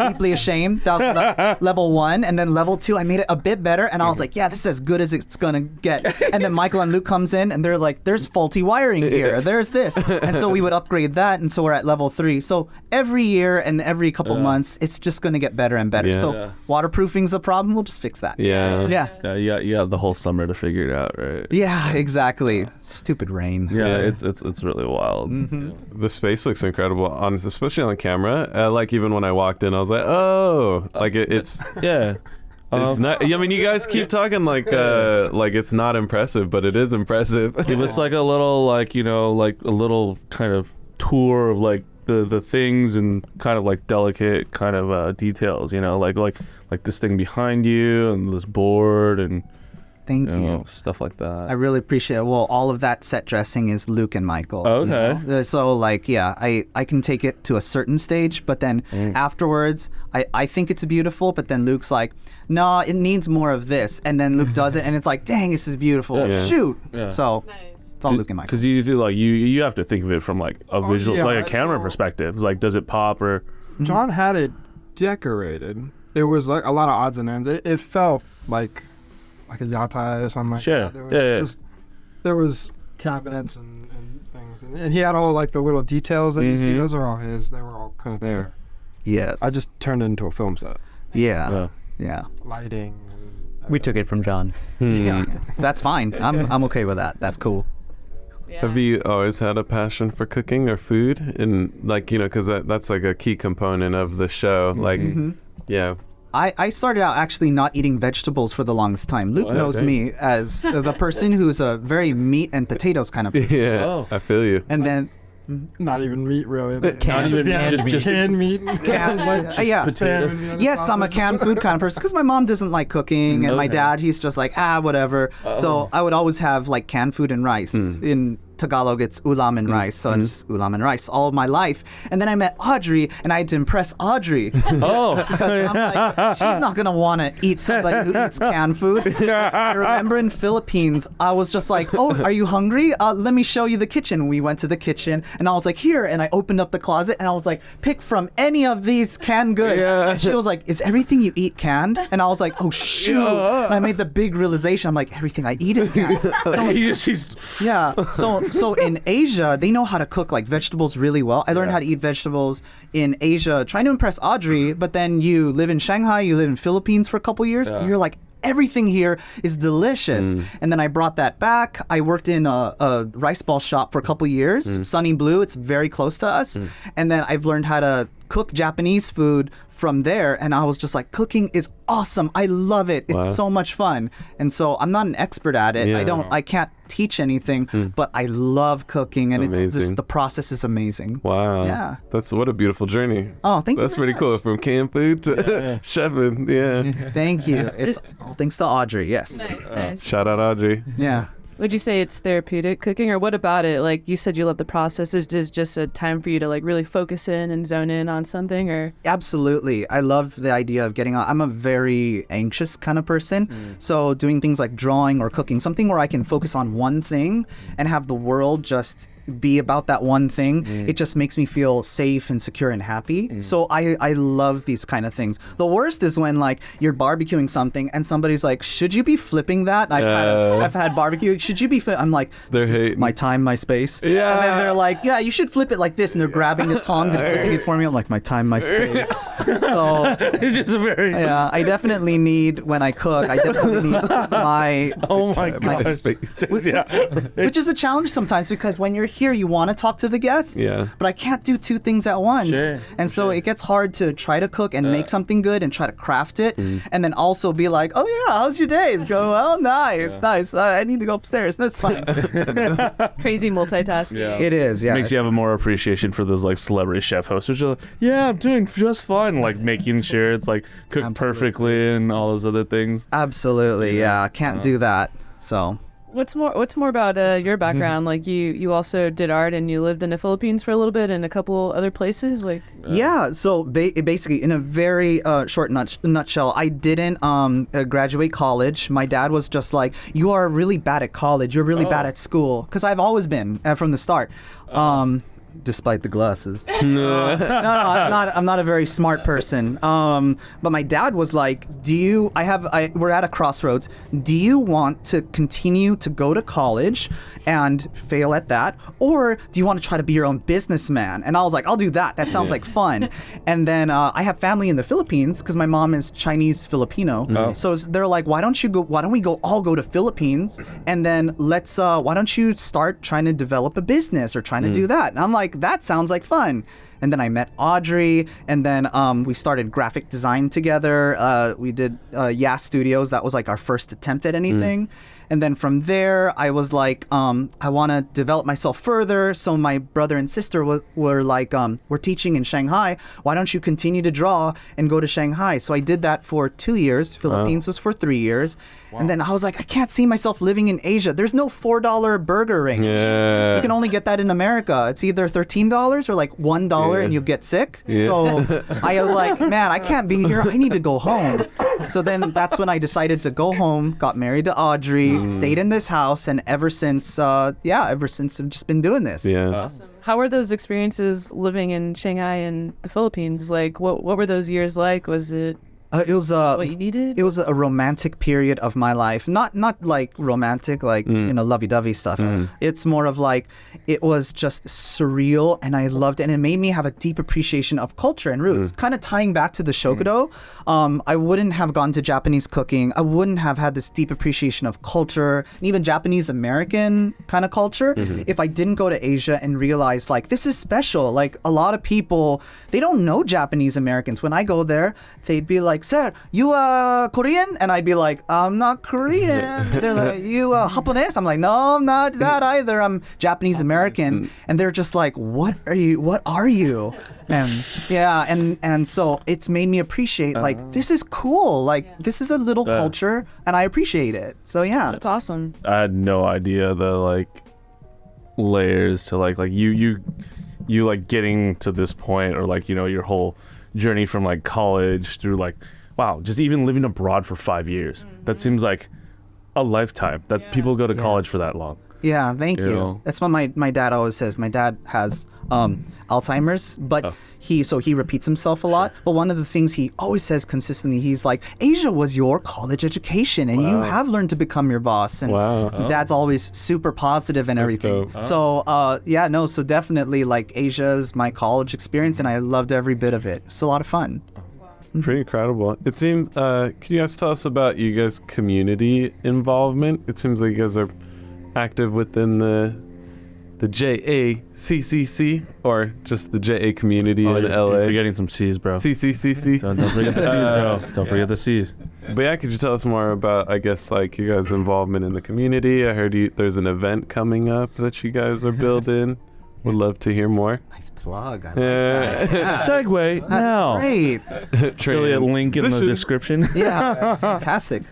Speaker 6: Deeply ashamed. That was level 1. And then level 2, I made it a bit better. And I was like, yeah, this is as good as it's going to get. And then Michael and Luke comes in and they're like, there's faulty wiring here. There's this. And so we would upgrade that. And so we're at level 3. So every year and every couple months, it's just going to get better and better.
Speaker 1: Yeah.
Speaker 6: So waterproofing's a problem. We'll just fix that.
Speaker 1: Yeah.
Speaker 6: Yeah.
Speaker 2: You got the whole summer to figure it out, right?
Speaker 6: Yeah, exactly. Stupid rain.
Speaker 2: Yeah, it's really wild.
Speaker 1: The space looks incredible, especially on camera. Like even when I walked in, I was like, oh, like it's
Speaker 2: Yeah.
Speaker 1: it's not. I mean, you guys keep talking like it's not impressive, but it is impressive.
Speaker 2: Give us like a little like a little kind of tour of like the things and kind of like delicate kind of details, like this thing behind you and this board and
Speaker 6: Thank you.
Speaker 2: stuff like that.
Speaker 6: I really appreciate it. Well, all of that set dressing is Luke and Michael.
Speaker 2: Oh, okay.
Speaker 6: You know? So, like, yeah, I can take it to a certain stage, but then afterwards, I think it's beautiful, but then Luke's like, no, it needs more of this. And then Luke does it, and it's like, dang, this is beautiful.
Speaker 1: Yeah.
Speaker 6: Shoot.
Speaker 2: Yeah.
Speaker 6: So,
Speaker 3: Nice.
Speaker 6: it's all Luke and Michael.
Speaker 2: Because you do like you have to think of it from like a visual,
Speaker 5: yeah,
Speaker 2: like a
Speaker 5: that's
Speaker 2: camera
Speaker 5: all.
Speaker 2: perspective. Like, does it pop or?
Speaker 5: John had it decorated. It was like a lot of odds and ends. It felt like a yatai or something like
Speaker 2: Sure.
Speaker 5: that. There was
Speaker 2: Yeah.
Speaker 5: just there was cabinets and things, and he had all like the little details that you see. Those are all his. They were all kind of there.
Speaker 6: Yes.
Speaker 5: I just turned it into a film set.
Speaker 6: Yeah.
Speaker 2: Yeah.
Speaker 6: Yeah.
Speaker 5: Lighting. And,
Speaker 4: We took it from John.
Speaker 6: Yeah. That's fine. I'm okay with that. That's cool.
Speaker 3: Yeah.
Speaker 1: Have you always had a passion for cooking or food? And like, because that's like a key component of the show. Like, yeah.
Speaker 6: I started out actually not eating vegetables for the longest time. Luke knows me as the person who's a very meat and potatoes kind of person.
Speaker 1: Yeah.
Speaker 2: Oh.
Speaker 1: I feel you.
Speaker 6: And then
Speaker 5: not even meat really.
Speaker 4: Canned-
Speaker 2: just
Speaker 5: canned meat.
Speaker 6: Yes, I'm a canned food kind of person because my mom doesn't like cooking and my
Speaker 2: Okay.
Speaker 6: dad, he's just like, whatever. So I would always have like canned food and rice. In Tagalog, it's ulam and rice. So it's ulam and rice all of my life. And then I met Audrey and I had to impress Audrey.
Speaker 2: Oh.
Speaker 6: Because I'm like, she's not going to want to eat somebody who eats canned food. I remember in Philippines, I was just like, oh, are you hungry? Let me show you the kitchen. We went to the kitchen and I was like, here. And I opened up the closet and I was like, pick from any of these canned goods.
Speaker 1: Yeah.
Speaker 6: And she was like, is everything you eat canned? And I was like, oh, shoot. And I made the big realization. I'm like, everything I eat is canned. So, yeah. So in Asia, they know how to cook like vegetables really well. I learned how to eat vegetables in Asia, trying to impress Audrey. But then you live in Shanghai, you live in Philippines for a couple years, and you're like, everything here is delicious. And then I brought that back. I worked in a rice ball shop for a couple years, Sunny Blue. It's very close to us. And then I've learned how to cook Japanese food from there, and I was just like, cooking is awesome. I love it. It's so much fun. And so I'm not an expert at it.
Speaker 1: Yeah.
Speaker 6: I can't teach anything, but I love cooking, and it's
Speaker 1: Amazing.
Speaker 6: just the process is amazing.
Speaker 1: Wow.
Speaker 6: Yeah.
Speaker 1: That's what a beautiful journey.
Speaker 6: Oh, thank you.
Speaker 1: That's
Speaker 6: very
Speaker 1: pretty cool.
Speaker 6: much.
Speaker 1: From canned food to chefing. Yeah.
Speaker 6: Thank you. It's all thanks to Audrey. Yes.
Speaker 3: Nice, nice.
Speaker 1: Shout out Audrey.
Speaker 6: Yeah.
Speaker 3: Would you say it's therapeutic cooking, or what about it? Like you said, you love the process. Is this just a time for you to like really focus in and zone in on something, or?
Speaker 6: Absolutely. I love the idea of getting out. I'm a very anxious kind of person. So doing things like drawing or cooking, something where I can focus on one thing and have the world just be about that one thing, it just makes me feel safe and secure and happy. So I love these kind of things. The worst is when like you're barbecuing something and somebody's like, should you be flipping that? I've had barbecue. Should you be I'm like,
Speaker 1: They're hating.
Speaker 6: my time, my space.
Speaker 1: Yeah.
Speaker 6: And then they're like, yeah, you should flip it like this. And they're grabbing the tongs and flipping it for me. I'm like, my time, my space. So
Speaker 2: It's just a very.
Speaker 6: yeah, I definitely need, when I cook, I definitely need my,
Speaker 2: Oh my
Speaker 1: My
Speaker 2: god.
Speaker 1: space.
Speaker 2: Yeah.
Speaker 6: which is a challenge sometimes because when you're here you want to talk to the guests, but I can't do two things at once. And so it gets hard to try to cook and make something good and try to craft it, and then also be like, oh yeah, how's your days? Go, well, nice. I need to go upstairs. That's fine.
Speaker 3: Crazy multitasking.
Speaker 2: Yeah.
Speaker 6: It is, yeah.
Speaker 2: Makes you have a more appreciation for those like celebrity chef hosts who're like, yeah, I'm doing just fine, like making sure it's like cooked perfectly and all those other things.
Speaker 6: Absolutely, yeah. Can't do that. So
Speaker 3: What's more about your background? Like you also did art and you lived in the Philippines for a little bit and a couple other places. Like
Speaker 6: yeah, so basically, in a very short nutshell, I didn't graduate college. My dad was just like, "You are really bad at college. You're really bad at school," because I've always been from the start. Despite the glasses. No, I'm not a very smart person. But my dad was like, we're at a crossroads. Do you want to continue to go to college and fail at that? Or do you want to try to be your own businessman? And I was like, I'll do that. That sounds like fun. And then I have family in the Philippines because my mom is Chinese Filipino. So they're like, why don't we all go to Philippines? And then why don't you start trying to develop a business or trying to do that? And I'm like, that sounds like fun. And then I met Audrey, and then we started graphic design together. We did Yas Studios. That was like our first attempt at anything. And then from there, I was like, I want to develop myself further. So my brother and sister were like, we're teaching in Shanghai. Why don't you continue to draw and go to Shanghai? So I did that for 2 years. Philippines was for 3 years. Wow. And then I was like, I can't see myself living in Asia. There's no $4 burger range. You can only get that in America. It's either $13 or like $1 and you'll get sick. So I was like, man, I can't be here. I need to go home. So then that's when I decided to go home, got married to Audrey, stayed in this house, and ever since I've just been doing this.
Speaker 3: Awesome. How were those experiences living in Shanghai and the Philippines? Like, what were those years like? Was it
Speaker 6: it was
Speaker 3: what you needed?
Speaker 6: It was a romantic period of my life. Not like romantic, like lovey-dovey stuff. It's more of like, it was just surreal, and I loved it, and it made me have a deep appreciation of culture and roots. Kind of tying back to the Shokudo, I wouldn't have gone to Japanese cooking. I wouldn't have had this deep appreciation of culture, and even Japanese American kind of culture, if I didn't go to Asia and realize like, this is special. Like, a lot of people, they don't know Japanese Americans. When I go there, they'd be like, sir, you Korean? And I'd be like, I'm not Korean. They're like, you Japanese? I'm like, no, I'm not that either. I'm Japanese American. And they're just like, what are you? And and so it's made me appreciate like, this is cool. Like, this is a little culture, and I appreciate it. So yeah.
Speaker 3: That's awesome.
Speaker 2: I had no idea the like layers to like you like getting to this point, or like, your whole journey from like college through like, wow, just even living abroad for 5 years. That seems like a lifetime that people go to college for that long.
Speaker 6: Yeah, thank you.
Speaker 2: know?
Speaker 6: That's what my dad always says. My dad has Alzheimer's, but he repeats himself a lot. But one of the things he always says consistently, he's like, Asia was your college education, and you have learned to become your boss. And Dad's always super positive and everything. So so definitely like, Asia's my college experience, and I loved every bit of it. It's a lot of fun.
Speaker 1: Pretty incredible. It seems, could you guys tell us about you guys' community involvement? It seems like you guys are active within the JACCC, or just the JA community in LA.
Speaker 2: You're forgetting some C's, bro.
Speaker 1: CCCC.
Speaker 2: Don't forget the C's, bro. Don't forget the C's.
Speaker 1: But yeah, could you tell us more about, I guess, like, you guys' involvement in the community? I heard there's an event coming up that you guys are building. Would love to hear more.
Speaker 6: Nice plug. I like that. Yeah.
Speaker 2: Segue
Speaker 6: That's
Speaker 2: now.
Speaker 6: great.
Speaker 2: Affiliate link in the description.
Speaker 6: Yeah, fantastic.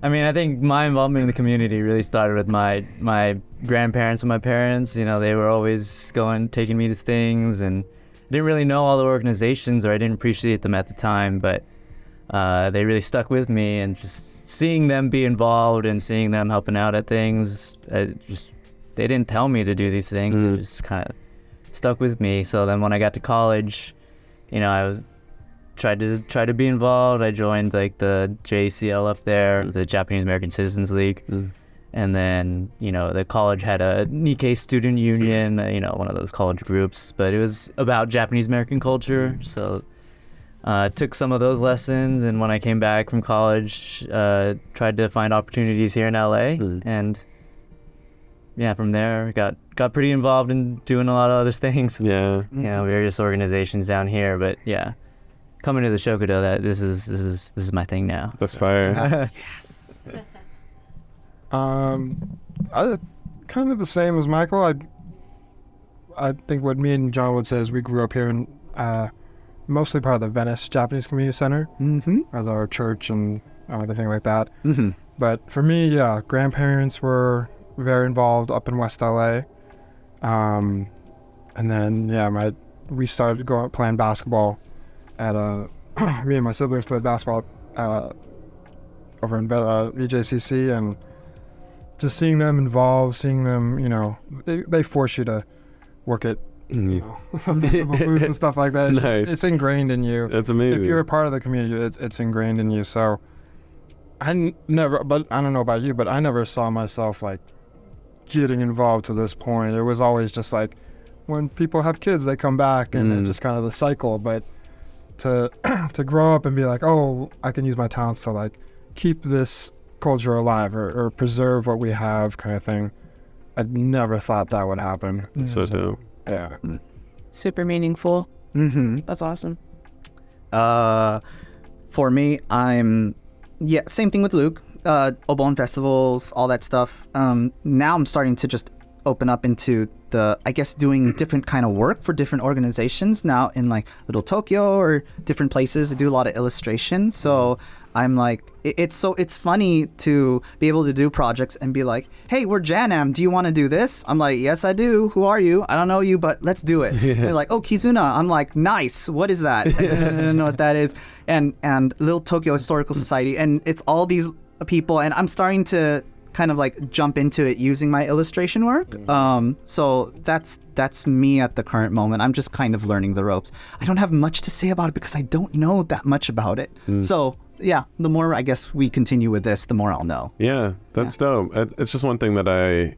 Speaker 4: I mean, I think my involvement in the community really started with my grandparents and my parents. They were always taking me to things, and I didn't really know all the organizations, or I didn't appreciate them at the time, but they really stuck with me, and just seeing them be involved and seeing them helping out at things, they didn't tell me to do these things. They just kind of stuck with me. So then when I got to college, I tried to be involved. I joined like the JCL up there, the Japanese American Citizens League. And then, the college had a Nikkei student union, one of those college groups, but it was about Japanese American culture. So took some of those lessons, and when I came back from college, tried to find opportunities here in LA, and from there got pretty involved in doing a lot of other things.
Speaker 1: Yeah.
Speaker 4: Various organizations down here. But yeah, coming to the Shokudo, that this is my thing now.
Speaker 1: That's fire.
Speaker 6: Yes.
Speaker 5: I kind of the same as Michael. I think what me and John would say is we grew up here in mostly part of the Venice Japanese Community Center as our church and everything like that. But for me, yeah, grandparents were very involved up in West LA. And then, we started playing basketball at me and my siblings played basketball over in VJCC, and just seeing them involved, seeing them, they force you to work at festival foods and stuff like that. It's ingrained in you.
Speaker 1: That's amazing.
Speaker 5: If you're a part of the community, it's ingrained in you. So but I don't know about you, but I never saw myself like getting involved to this point. It was always just like when people have kids, they come back and it's just kind of the cycle. But to grow up and be like, oh, I can use my talents to like keep this culture alive or preserve what we have, kind of thing. I never thought that would happen.
Speaker 1: So dope.
Speaker 5: Yeah.
Speaker 3: Super meaningful. That's awesome.
Speaker 6: For me, same thing with Luke. Obon festivals, all that stuff. Now I'm starting to just open up into doing different kind of work for different organizations now in like Little Tokyo or different places. I do a lot of illustration. So I'm like, it's funny to be able to do projects and be like, hey, we're Janam. Do you want to do this? I'm like, yes, I do. Who are you? I don't know you, but let's do it. They're like, oh, Kizuna. I'm like, nice. What is that? I don't know what that is. And Little Tokyo Historical Society. And it's all these people. And I'm starting to kind of like jump into it using my illustration work. So that's me at the current moment. I'm just kind of learning the ropes. I don't have much to say about it because I don't know that much about it. So yeah, the more I guess we continue with this, the more I'll know.
Speaker 1: Yeah, that's dope. It's just one thing that I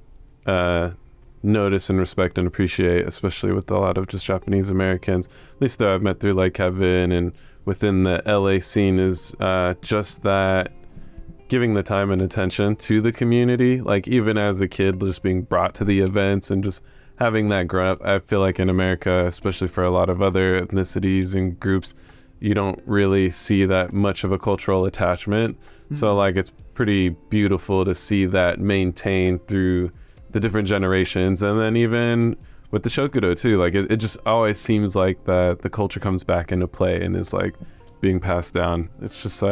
Speaker 1: notice and respect and appreciate, especially with a lot of just Japanese Americans, at least that I've met through like Kevin and within the LA scene, is just that giving the time and attention to the community. Like even as a kid, just being brought to the events and just having that grown up. I feel like in America, especially for a lot of other ethnicities and groups, you don't really see that much of a cultural attachment. So like it's pretty beautiful to see that maintained through the different generations. And then even with the Shokudo too, like it just always seems like the culture comes back into play and is like being passed down. It's just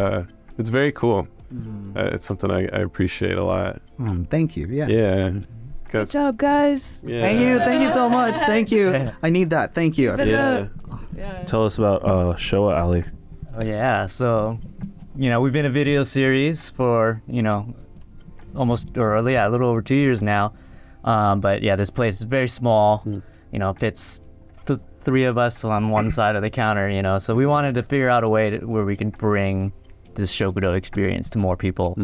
Speaker 1: it's very cool. It's something I appreciate a lot.
Speaker 6: Thank you.
Speaker 1: Yeah.
Speaker 3: Good job, guys.
Speaker 1: Yeah.
Speaker 6: Thank you so much. Thank you. I need that. Thank you.
Speaker 1: Yeah.
Speaker 2: Tell us about Showa Alley.
Speaker 4: Oh yeah, so we've been a video series for a little over 2 years now. But yeah, this place is very small. Fits three of us on one side of the counter. So we wanted to figure out a way where we can bring this Shokudo experience to more people.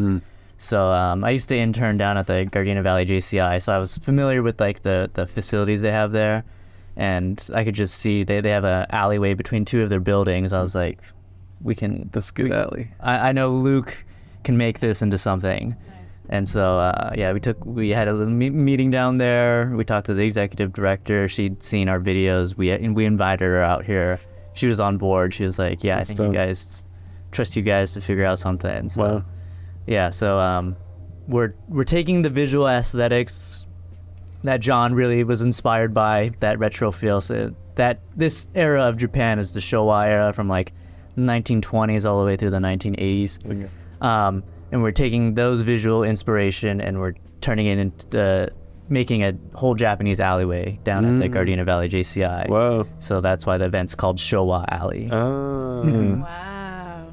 Speaker 4: So I used to intern down at the Gardena Valley JCI, so I was familiar with like the facilities they have there, and I could just see they have an alleyway between two of their buildings. I was like, that's good alley. I know Luke can make this into something. And so we had a little meeting down there. We talked to the executive director. She'd seen our videos. We invited her out here. She was on board. She was like, yeah, I think you guys trust you guys to figure out something. So,
Speaker 1: wow.
Speaker 4: Yeah, so we're taking the visual aesthetics that John really was inspired by, that retro feel. So that this era of Japan is the Showa era from like the 1920s all the way through the 1980s. Okay. And we're taking those visual inspiration and we're turning it into making a whole Japanese alleyway down at the Gardena Valley JCI.
Speaker 1: Wow.
Speaker 4: So that's why the event's called Showa Alley.
Speaker 3: Wow.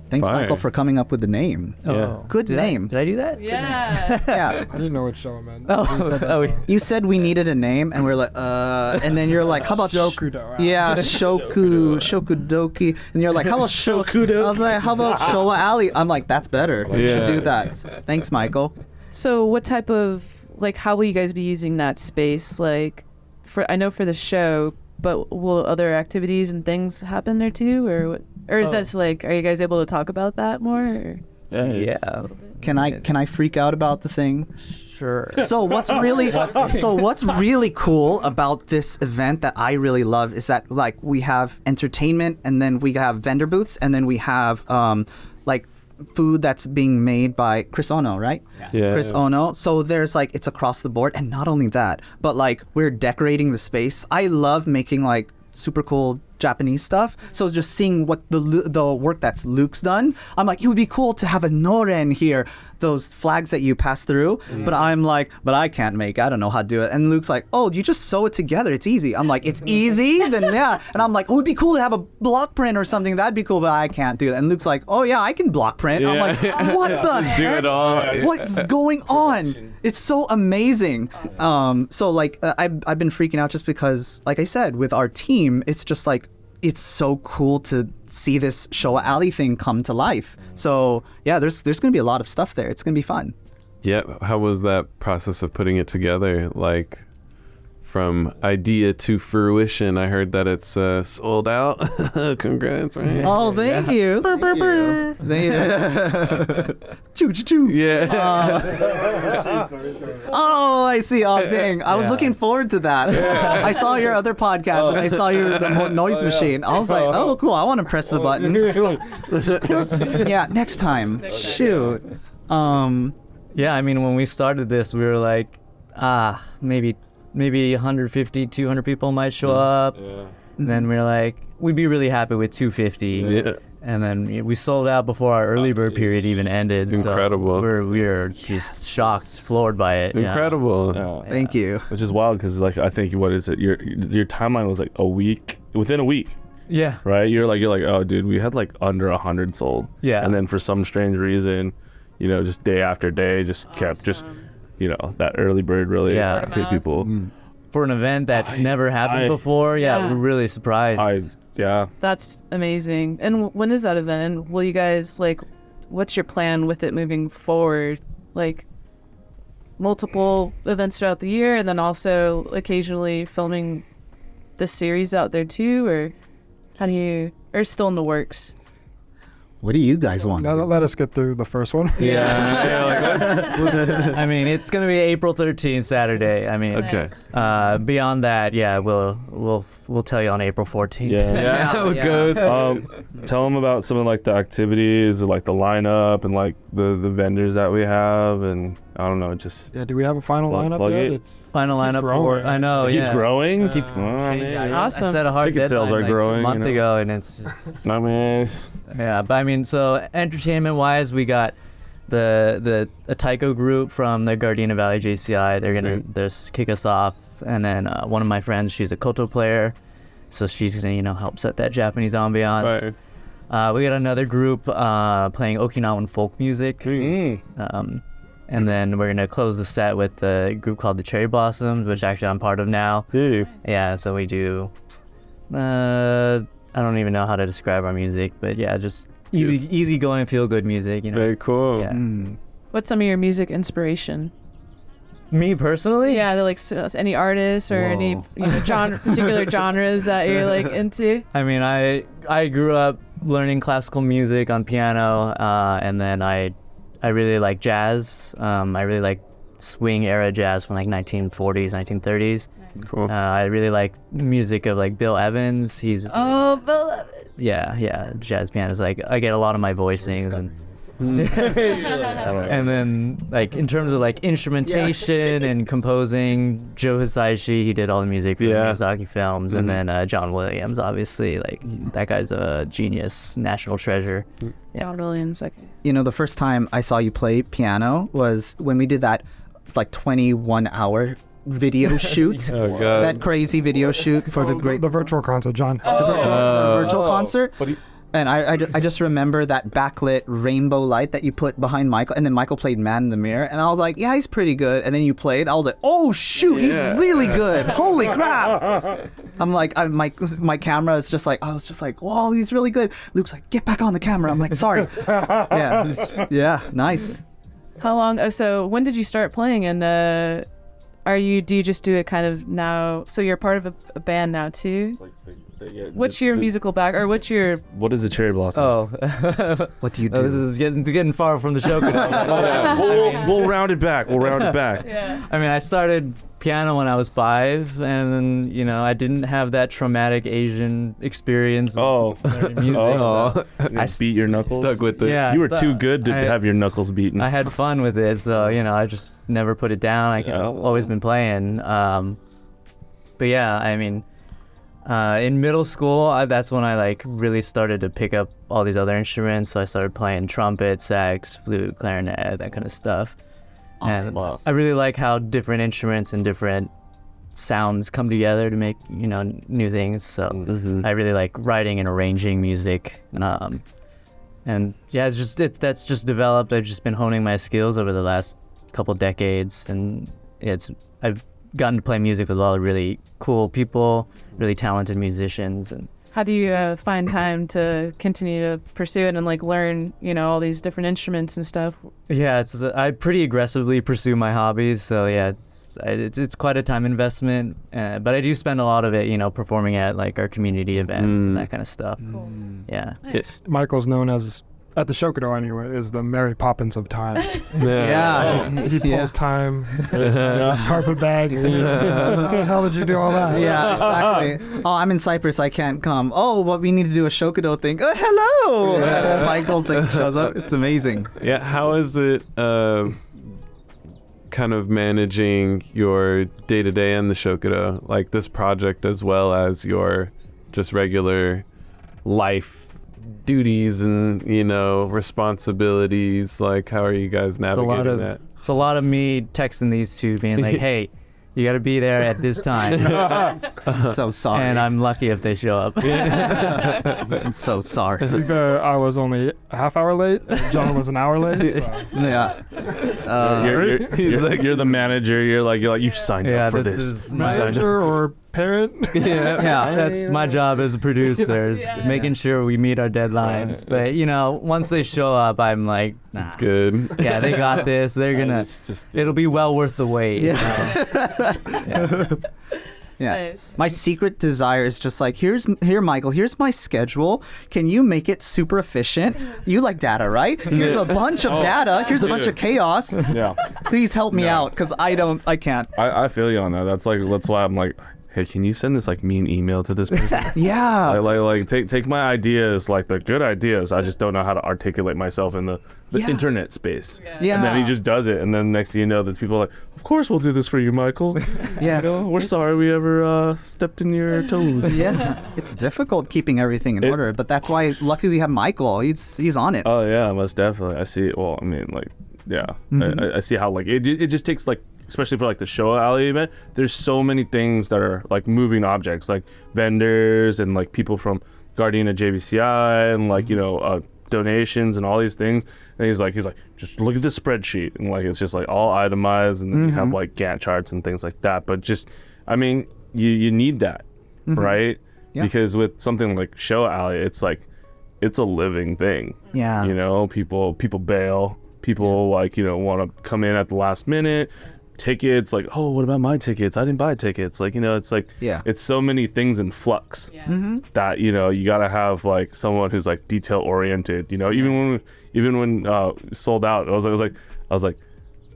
Speaker 6: Thanks,
Speaker 1: Fire.
Speaker 6: Michael, for coming up with the name.
Speaker 1: Yeah.
Speaker 6: Good name.
Speaker 4: Did I do that?
Speaker 3: Yeah.
Speaker 6: Yeah.
Speaker 5: I didn't know what show meant.
Speaker 4: Oh,
Speaker 6: You said we needed a name, and we're like, and then you're like, how about
Speaker 5: Shokudo.
Speaker 6: Yeah, Shokudoki. And you're like, how about Shokudo? I was like, how about Showa Alley? I'm like, that's better. We should do that. Thanks, Michael.
Speaker 3: So what type of, how will you guys be using that space? I know for the show, but will other activities and things happen there too? Or what? Or is that are you guys able to talk about that more? Or?
Speaker 4: Yeah.
Speaker 6: Can I freak out about the thing?
Speaker 4: Sure.
Speaker 6: So what's really cool about this event that I really love is that like we have entertainment, and then we have vendor booths, and then we have like food that's being made by Chris Ono, right?
Speaker 1: Yeah.
Speaker 6: Chris Ono. So there's like, it's across the board, and not only that, but like we're decorating the space. I love making like super cool Japanese stuff. So just seeing what the work that's Luke's done, I'm like, it would be cool to have a noren here, those flags that you pass through. But I'm like, but I can't make, I don't know how to do it. And Luke's like, oh, you just sew it together. It's easy. I'm like, it's easy? Then yeah. And I'm like, oh, it'd be cool to have a block print or something. That'd be cool, but I can't do it. And Luke's like, oh yeah, I can block print. I'm like, what the heck?
Speaker 1: Do it all.
Speaker 6: What's going on? It's so amazing. So like I've been freaking out just because, like I said, with our team, it's just like, it's so cool to see this Showa Alley thing come to life. So yeah, there's gonna be a lot of stuff there. It's gonna be fun.
Speaker 1: Yeah. How was that process of putting it together? Like from idea to fruition. I heard that it's sold out. Congrats, right?
Speaker 6: Oh, thank you. Choo choo choo.
Speaker 1: Yeah.
Speaker 6: Oh, I see. Oh, dang. I was looking forward to that. I saw your other podcast and I saw the noise machine. I was like, oh, cool. I want to press the button. Yeah, next time. Shoot.
Speaker 4: Yeah, I mean, when we started this, we were like, maybe 150, 200 people might show up. Yeah. And then we were like, we'd be really happy with 250.
Speaker 1: Yeah.
Speaker 4: And then we sold out before our early bird period even ended.
Speaker 1: Incredible.
Speaker 4: So we were just shocked, floored by it.
Speaker 1: Incredible.
Speaker 2: Yeah.
Speaker 6: Thank you.
Speaker 2: Which is wild because, like, I think, what is it? Your timeline was like a week, within a week.
Speaker 4: Yeah.
Speaker 2: Right? You're like, oh, dude, we had like under 100 sold.
Speaker 4: Yeah.
Speaker 2: And then for some strange reason, you know, just day after day, just kept you know, that early bird really hit people.
Speaker 4: For an event that's never happened before, we're really surprised.
Speaker 3: That's amazing. And when is that event? And will you guys, like, what's your plan with it moving forward? Like, multiple events throughout the year, and then also occasionally filming the series out there too, or how do you, or still in the works?
Speaker 6: What do you guys want?
Speaker 5: Now let us get through the first one.
Speaker 4: I mean, it's gonna be April 13th, Saturday. I mean,
Speaker 1: Okay.
Speaker 4: Beyond that, we'll tell you on April 14th.
Speaker 2: Yeah.
Speaker 1: How it goes.
Speaker 2: Tell them about some of like the activities, like the lineup, and like the vendors that we have, and I don't know, just
Speaker 5: Yeah, do we have a final lineup
Speaker 2: plug
Speaker 5: yet?
Speaker 2: it.
Speaker 5: It's
Speaker 4: Final lineup
Speaker 5: growing.
Speaker 4: I know.
Speaker 2: it keeps growing.
Speaker 4: Keeps
Speaker 3: Awesome.
Speaker 4: I set a hard
Speaker 2: Ticket sales
Speaker 4: deadline,
Speaker 2: are growing,
Speaker 4: a month
Speaker 2: you know.
Speaker 4: ago, and it's just
Speaker 2: I mean,
Speaker 4: yeah. But I mean, so entertainment-wise, we got the Taiko group from the Gardena Valley JCI. They're gonna just kick us off, and then one of my friends, she's a koto player, so she's gonna help set that Japanese ambiance.
Speaker 1: Right.
Speaker 4: We got another group playing Okinawan folk music. And then we're gonna close the set with the group called the Cherry Blossoms, which actually I'm part of now. Yeah, so we do. I don't even know how to describe our music, but yeah, just easy going, feel good music.
Speaker 1: Very cool.
Speaker 4: Yeah.
Speaker 3: What's some of your music inspiration?
Speaker 4: Me personally?
Speaker 3: Yeah, like any artists or any particular genres that you're like into.
Speaker 4: I mean, I grew up learning classical music on piano, and then I really like jazz. I really like swing era jazz from like 1940s, 1930s.
Speaker 1: Cool.
Speaker 4: I really like music of like Bill Evans. He's
Speaker 3: Bill Evans.
Speaker 4: Yeah, jazz pianist. Like I get a lot of my voicings and and then like in terms of like instrumentation and composing, Joe Hisaishi, he did all the music for the Miyazaki films, and then John Williams, obviously, like that guy's a genius, national treasure.
Speaker 3: John Williams. Okay.
Speaker 6: The first time I saw you play piano was when we did that like 21-hour video shoot.
Speaker 1: Oh God.
Speaker 6: That crazy video shoot for the
Speaker 5: virtual concert, John.
Speaker 6: the virtual concert. And I just remember that backlit rainbow light that you put behind Michael, and then Michael played Man in the Mirror, and I was like, yeah, he's pretty good. And then you played, I was like, oh shoot, he's really good. Holy crap. I'm like, my camera is just like, I was just like, whoa, he's really good. Luke's like, get back on the camera. I'm like, sorry. Yeah, nice.
Speaker 3: How long? So when did you start playing? And do you just do it kind of now? So you're part of a band now too? What's your musical back, or what's your?
Speaker 2: What is the cherry blossoms?
Speaker 4: Oh,
Speaker 6: What do you do?
Speaker 4: this is getting far from the show.
Speaker 2: We'll round it back.
Speaker 3: Yeah.
Speaker 4: I mean, I started piano when I was 5, and you know, I didn't have that traumatic Asian experience.
Speaker 2: Oh.
Speaker 4: Learning music. So
Speaker 2: I beat your knuckles.
Speaker 1: Stuck with it.
Speaker 4: yeah,
Speaker 2: You were
Speaker 4: so
Speaker 2: too good to have your knuckles beaten.
Speaker 4: I had fun with it, so you know, I just never put it down. I've always been playing. But yeah, I mean, in middle school, that's when I like really started to pick up all these other instruments. So I started playing trumpet, sax, flute, clarinet, that kind of stuff.
Speaker 6: Awesome.
Speaker 4: And I really like how different instruments and different sounds come together to make, you know, new things. So I really like writing and arranging music. And yeah, that's just developed. I've just been honing my skills over the last couple decades, and I've gotten to play music with a lot of really cool people, really talented musicians. And
Speaker 3: How do you find time to continue to pursue it and like learn, you know, all these different instruments and stuff?
Speaker 4: yeah, I pretty aggressively pursue my hobbies, so yeah, it's quite a time investment, but I do spend a lot of it, you know, performing at like our community events and that kind of stuff.
Speaker 3: Cool.
Speaker 4: Yeah.
Speaker 3: Nice.
Speaker 5: Michael's known as, at the Shokudo anyway, is the Mary Poppins of time.
Speaker 6: Yeah.
Speaker 5: He pulls time, his carpet bag. How did you do all that?
Speaker 6: Yeah, exactly. Oh, I'm in Cyprus. I can't come. Oh, well, we need to do a Shokudo thing. Oh, hello. Michael's like shows up. It's amazing.
Speaker 1: Yeah, how is it kind of managing your day-to-day and the Shokudo, like this project, as well as your just regular life duties and, you know, responsibilibilities? Like, how are you guys navigating that?
Speaker 4: It's a lot of me texting these two, being like, "Hey, you got to be there at this time."
Speaker 6: I'm so sorry.
Speaker 4: And I'm lucky if they show up.
Speaker 6: I'm so sorry.
Speaker 5: I was only a half hour late. John was an hour late. So.
Speaker 6: Yeah.
Speaker 2: You're the manager. You're like you signed
Speaker 4: Yeah,
Speaker 2: up for
Speaker 4: this
Speaker 2: this.
Speaker 4: is my
Speaker 5: Manager or parent?
Speaker 6: Yeah.
Speaker 4: That's my job as a producer, is making sure we meet our deadlines. But you know, once they show up, I'm like, nah.
Speaker 1: It's good.
Speaker 4: Yeah, they got this. They're gonna. It'll be well worth the wait.
Speaker 6: Yeah.
Speaker 4: You know?
Speaker 6: Yeah.
Speaker 3: Nice.
Speaker 6: My secret desire is just like, here, Michael, here's my schedule. Can you make it super efficient? You like data, right? Here's a bunch of data. Here's a bunch of chaos.
Speaker 2: Yeah.
Speaker 6: Please help me out, because I can't.
Speaker 2: I feel you on that. That's why I'm like, hey, can you send this like mean email to this person?
Speaker 6: Yeah.
Speaker 2: like take my ideas, like the good ideas. I just don't know how to articulate myself in the internet space.
Speaker 6: Yeah.
Speaker 2: And then he just does it, and then next thing you know, there's people like, of course we'll do this for you, Michael.
Speaker 6: Yeah.
Speaker 2: You know, we're sorry we ever stepped in your toes.
Speaker 6: Yeah. It's difficult keeping everything in order, but that's why luckily we have Michael. He's on it.
Speaker 2: Oh yeah, most definitely. I see it. Well, I mean, like, yeah, I see how like it just takes like, especially for like the show alley event, there's so many things that are like moving objects, like vendors and like people from Gardena JVCI and like, you know, donations and all these things. And he's like, just look at the spreadsheet, and like it's just like all itemized, and then you have like Gantt charts and things like that. But just, I mean, you need that, right?
Speaker 6: Yeah.
Speaker 2: Because with something like show alley, it's like, it's a living thing.
Speaker 6: Yeah.
Speaker 2: You know, people bail. People like, you know, want to come in at the last minute. Tickets, like, oh, what about my tickets? I didn't buy tickets. Like, you know, it's like, it's so many things in flux that, you know, you gotta have like someone who's like detail oriented. You know, even when sold out, I was like,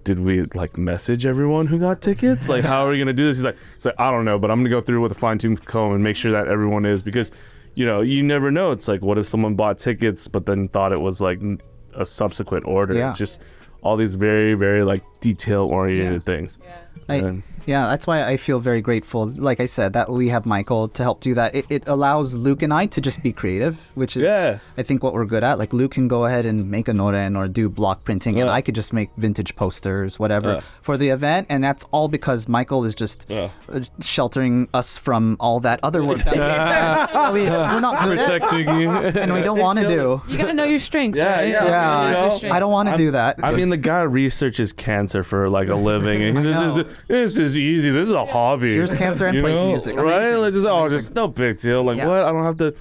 Speaker 2: did we like message everyone who got tickets? Like, how are we gonna do this? He's like, I don't know, but I'm gonna go through with a fine-tooth comb and make sure that everyone is, because, you know, you never know. It's like, what if someone bought tickets but then thought it was like a subsequent order?
Speaker 6: Yeah.
Speaker 2: It's just all these very, very like detail oriented things.
Speaker 6: Yeah, that's why I feel very grateful, like I said, that we have Michael to help do that. It allows Luke and I to just be creative, which is, I think, what we're good at. Like, Luke can go ahead and make a noren or do block printing, and I could just make vintage posters, whatever, for the event. And that's all because Michael is just sheltering us from all that other work that we're not good
Speaker 1: Protecting you.
Speaker 6: and we don't want to do.
Speaker 3: You gotta know your strengths, right?
Speaker 6: Yeah,
Speaker 3: Know your strengths.
Speaker 6: I don't want to do that.
Speaker 2: I mean, the guy researches cancer for like a living, and this is easy. This is a hobby.
Speaker 6: Here's cancer and
Speaker 2: you
Speaker 6: plays
Speaker 2: know?
Speaker 6: music.
Speaker 2: Right?
Speaker 6: Amazing.
Speaker 2: Like, just no big deal. Like,
Speaker 6: Yeah.
Speaker 2: what? I don't have to.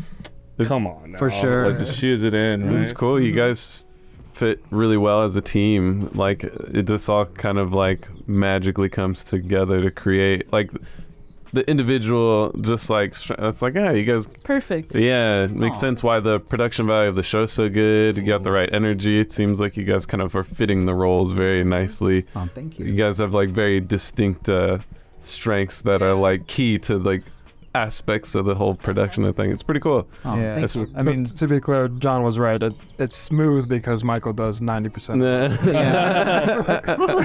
Speaker 2: Come on, now.
Speaker 6: For sure.
Speaker 2: Like, just shoes it in. Right?
Speaker 1: It's cool. You guys fit really well as a team. Like, this all kind of like magically comes together to create. Like, the individual, just like it's like, yeah, you guys.
Speaker 3: Perfect.
Speaker 1: Yeah, it makes sense why the production value of the show's so good. You got the right energy. It seems like you guys kind of are fitting the roles very nicely.
Speaker 6: Thank you.
Speaker 1: You guys have like very distinct strengths that are like key to like aspects of the whole production of the thing. It's pretty cool.
Speaker 4: Yeah.
Speaker 6: Thank you.
Speaker 4: I mean,
Speaker 5: But to be clear, John was right. It's smooth because Michael does 90%.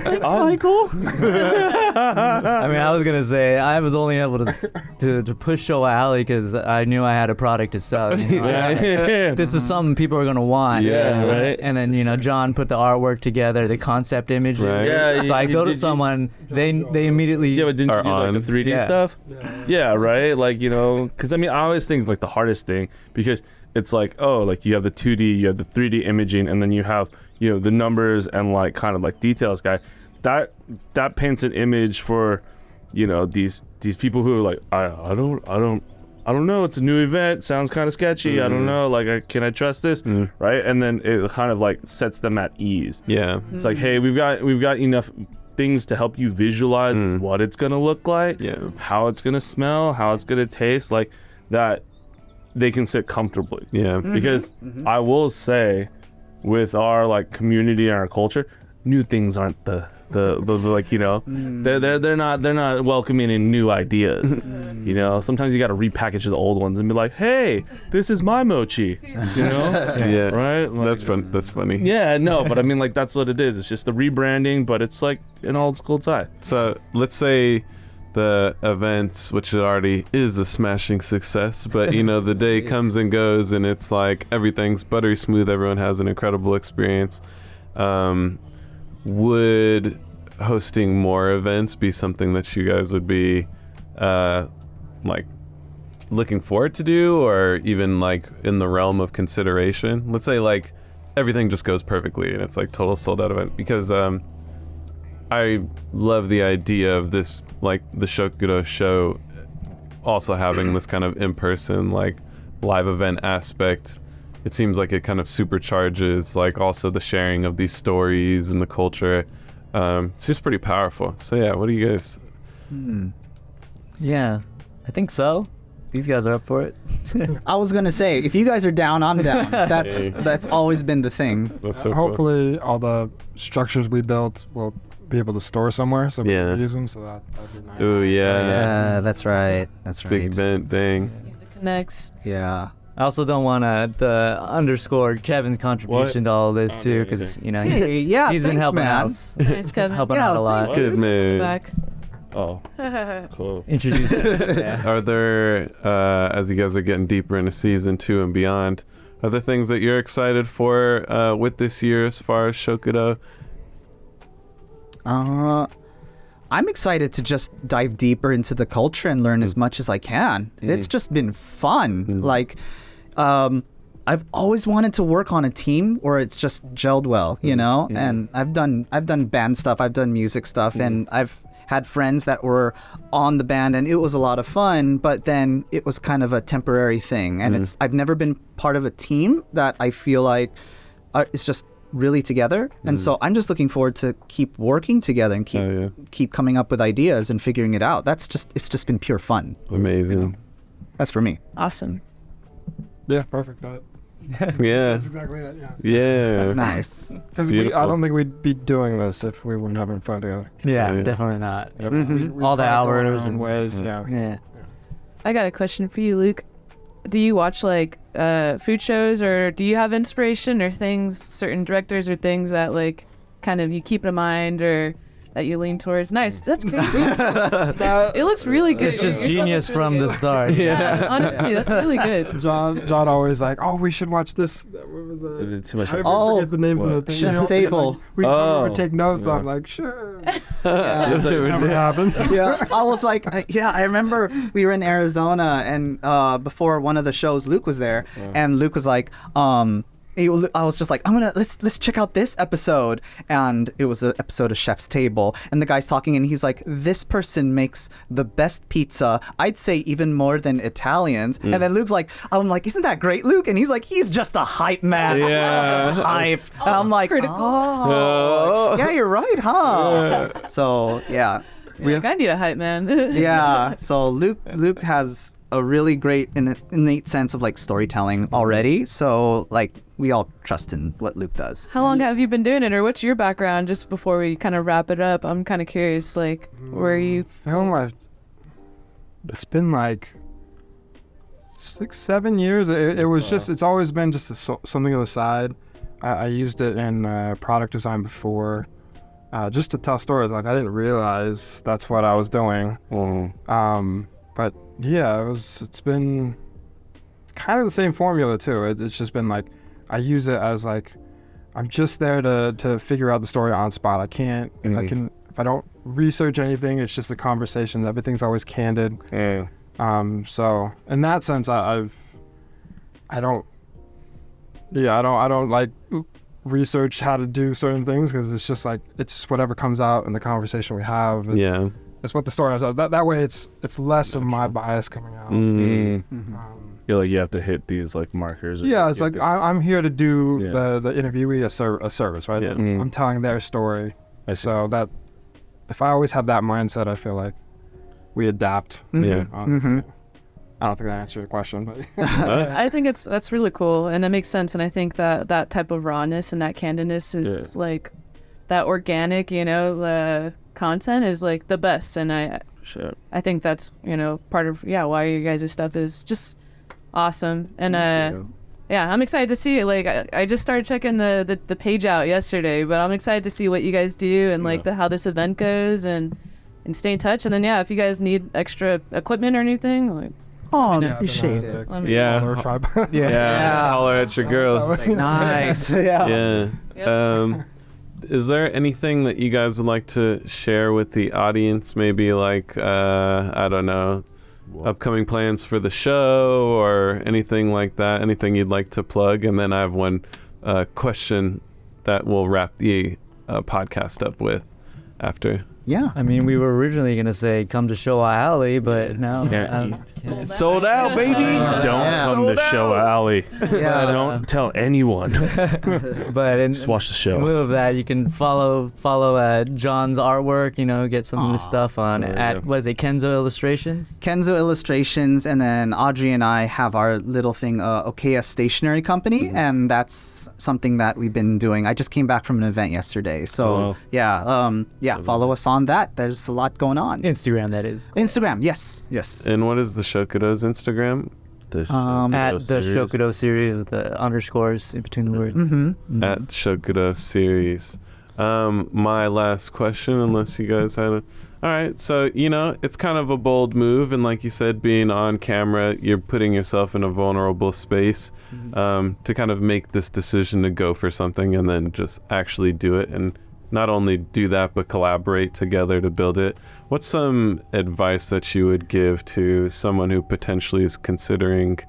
Speaker 6: Thanks, Michael.
Speaker 4: I mean, I was gonna say I was only able to push show alley because I knew I had a product to sell. You know? This is something people are gonna want.
Speaker 1: Yeah,
Speaker 2: right.
Speaker 4: And then John put the artwork together, the concept images.
Speaker 1: Right.
Speaker 2: Yeah,
Speaker 4: So I go to
Speaker 2: did you-
Speaker 4: someone, they immediately.
Speaker 2: Yeah, but didn't you
Speaker 1: Are
Speaker 2: do like the
Speaker 1: on.
Speaker 2: 3D
Speaker 4: Yeah.
Speaker 2: stuff? Yeah, right. Like because I mean, I always think like the hardest thing because it's like like you have the 2D, you have the 3D imaging, and then you have the numbers and like kind of like details guy. That paints an image for these people who are like I don't know. It's a new event. Sounds kind of sketchy. I don't know. Like, can I trust this? Right? And then it kind of like sets them at ease.
Speaker 1: Yeah.
Speaker 2: It's like, hey, we've got enough things to help you visualize what it's gonna look like, how it's gonna smell, how it's gonna taste, like that. They can sit comfortably.
Speaker 1: Yeah.
Speaker 2: Because I will say, with our like community and our culture, new things aren't the like they're not welcoming in new ideas. Sometimes you got to repackage the old ones and be like, hey, this is my mochi.
Speaker 1: Yeah.
Speaker 2: Right. Like,
Speaker 1: That's fun. That's funny.
Speaker 2: Yeah, no, but I mean, like, that's what it is. It's just the rebranding, but it's like an old school tie.
Speaker 1: So let's say the event, which it already is a smashing success, but the day comes and goes and it's like everything's buttery smooth. Everyone has an incredible experience. Would hosting more events be something that you guys would be like looking forward to do, or even like in the realm of consideration? Let's say like everything just goes perfectly and it's like total sold out event, because I love the idea of this, like the Shokudo show also having this kind of in-person like live event aspect. It seems like it kind of supercharges like also the sharing of these stories and the culture. It's just pretty powerful. So yeah, what do you guys?
Speaker 4: Yeah, I think so. These guys are up for it.
Speaker 6: I was gonna say, if you guys are down, I'm down. That's always been the thing.
Speaker 1: That's so cool.
Speaker 5: Hopefully, all the structures we built will be able to store somewhere so we can use them. So that'd be nice.
Speaker 1: Ooh, yeah.
Speaker 6: Yeah, that's right. That's right.
Speaker 1: Big event thing.
Speaker 3: Music connects.
Speaker 6: Yeah.
Speaker 4: I also don't want to underscore Kevin's contribution to all this too, because
Speaker 6: Hey, yeah,
Speaker 4: he's been
Speaker 6: thanks,
Speaker 4: helping
Speaker 6: man.
Speaker 4: out,
Speaker 3: Thanks, Kevin.
Speaker 4: helping out a lot.
Speaker 6: thanks,
Speaker 1: Good man.
Speaker 3: Back.
Speaker 2: Oh, cool.
Speaker 4: Introducing. Yeah.
Speaker 1: Are there, as you guys are getting deeper into season 2 and beyond, are there things that you're excited for with this year as far as Shokudo?
Speaker 6: I'm excited to just dive deeper into the culture and learn as much as I can. It's just been fun. Like, I've always wanted to work on a team where it's just gelled well, And I've done band stuff, I've done music stuff, and I've had friends that were on the band, and it was a lot of fun. But then it was kind of a temporary thing, and I've never been part of a team that I feel like it's just really together. And so I'm just looking forward to keep working together and keep coming up with ideas and figuring it out. It's just been pure fun.
Speaker 1: Amazing.
Speaker 6: That's for me.
Speaker 3: Awesome.
Speaker 5: Yeah, perfect.
Speaker 1: Yeah.
Speaker 5: That's exactly it. Yeah.
Speaker 1: Yeah.
Speaker 6: Nice.
Speaker 5: Because I
Speaker 1: Beautiful.
Speaker 5: don't think we'd be doing this if we weren't having fun together.
Speaker 4: Yeah,
Speaker 1: Yeah.
Speaker 4: definitely not.
Speaker 5: Yep. We
Speaker 4: All the
Speaker 5: probably go our
Speaker 4: hours
Speaker 5: own
Speaker 4: and
Speaker 5: ways. Yeah.
Speaker 4: Yeah.
Speaker 3: I got a question for you, Luke. Do you watch like food shows, or do you have inspiration or things, certain directors or things that like kind of you keep in mind or that you lean towards? Nice. That's crazy. It looks really good.
Speaker 4: It's just
Speaker 3: Your stuff
Speaker 4: genius
Speaker 3: looks really
Speaker 4: from the
Speaker 3: good.
Speaker 4: start.
Speaker 3: Yeah, honestly, that's really good.
Speaker 5: John always like, oh, we should watch this. What was that?
Speaker 2: Too much.
Speaker 5: I
Speaker 6: Oh,
Speaker 5: forget the names of the things.
Speaker 6: Chef's Table.
Speaker 5: We
Speaker 2: Oh.
Speaker 5: would take notes.
Speaker 2: Yeah.
Speaker 5: I'm like, sure.
Speaker 6: Yeah.
Speaker 5: Never happened.
Speaker 6: Yeah, I was like, I remember we were in Arizona, and before one of the shows, Luke was there, and Luke was like, I was just like, let's check out this episode, and it was an episode of Chef's Table, and the guy's talking, and he's like, this person makes the best pizza, I'd say even more than Italians, and then Luke's like, I'm like, isn't that great, Luke? And he's like, he's just a hype man.
Speaker 1: Yeah.
Speaker 6: Just hype. And I'm like,
Speaker 3: critical.
Speaker 6: oh, yeah, you're right, huh? So yeah.
Speaker 3: Like, I need a hype man.
Speaker 6: Yeah. So Luke has a really great innate sense of like storytelling already. So like we all trust in what Luke does.
Speaker 3: How long have you been doing it, or what's your background? Just before we kind of wrap it up, I'm kind of curious. Like, where you?
Speaker 5: Film, it's been like 6-7 years. It was just, it's always been just something on the side. I used it in product design before, just to tell stories. Like I didn't realize that's what I was doing. But yeah, it's been kind of the same formula too. It's just been like, I use it as like, I'm just there to figure out the story on spot. I can't, if I don't research anything, it's just a conversation. Everything's always candid. So in that sense, I don't like research how to do certain things, because it's just like, it's just whatever comes out in the conversation we have. It's what the story is. That way it's less of my bias coming out.
Speaker 2: You're like, you have to hit these like markers.
Speaker 5: Yeah, it's like I'm here to do the interviewee a service, right?
Speaker 2: Yeah.
Speaker 5: I'm telling their story. So that if I always have that mindset, I feel like we adapt.
Speaker 2: Yeah.
Speaker 5: I don't think that answered your question, but
Speaker 3: I think that's really cool, and it makes sense. And I think that type of rawness and that candidness is like that organic, content is like the best. And I think that's part of why you guys' stuff is just awesome. And I'm excited to see it. Like I just started checking the page out yesterday, but I'm excited to see what you guys do and like how this event goes, and stay in touch. And then if you guys need extra equipment or anything, like
Speaker 6: Appreciate it.
Speaker 1: Holler at your girl.
Speaker 6: Nice.
Speaker 1: Is there anything that you guys would like to share with the audience? Maybe like, I don't know, upcoming plans for the show or anything like that? Anything you'd like to plug? And then I have one question that we'll wrap the podcast up with after.
Speaker 6: Yeah.
Speaker 4: I mean, we were originally going to say come to Showa Alley, but now
Speaker 1: it's sold out, baby.
Speaker 2: Don't come to Showa Alley. Don't tell anyone.
Speaker 4: But
Speaker 2: just watch the show.
Speaker 4: In lieu of that, you can follow John's artwork, get some of his stuff on at, what is it, Kenzo Illustrations?
Speaker 6: Kenzo Illustrations, and then Audrey and I have our little thing, Okea Stationery Company, and that's something that we've been doing. I just came back from an event yesterday, so follow us on that. There's a lot going on.
Speaker 4: Instagram, that is.
Speaker 6: Instagram, yes.
Speaker 1: And what is the Shokudo's Instagram?
Speaker 4: At the Shokudo Series with the underscores in between the words.
Speaker 1: At Shokudo Series. My last question, unless you guys had all right, so it's kind of a bold move, and like you said, being on camera, you're putting yourself in a vulnerable space to kind of make this decision to go for something and then just actually do it, and not only do that but collaborate together to build it. What's some advice that you would give to someone who potentially is considering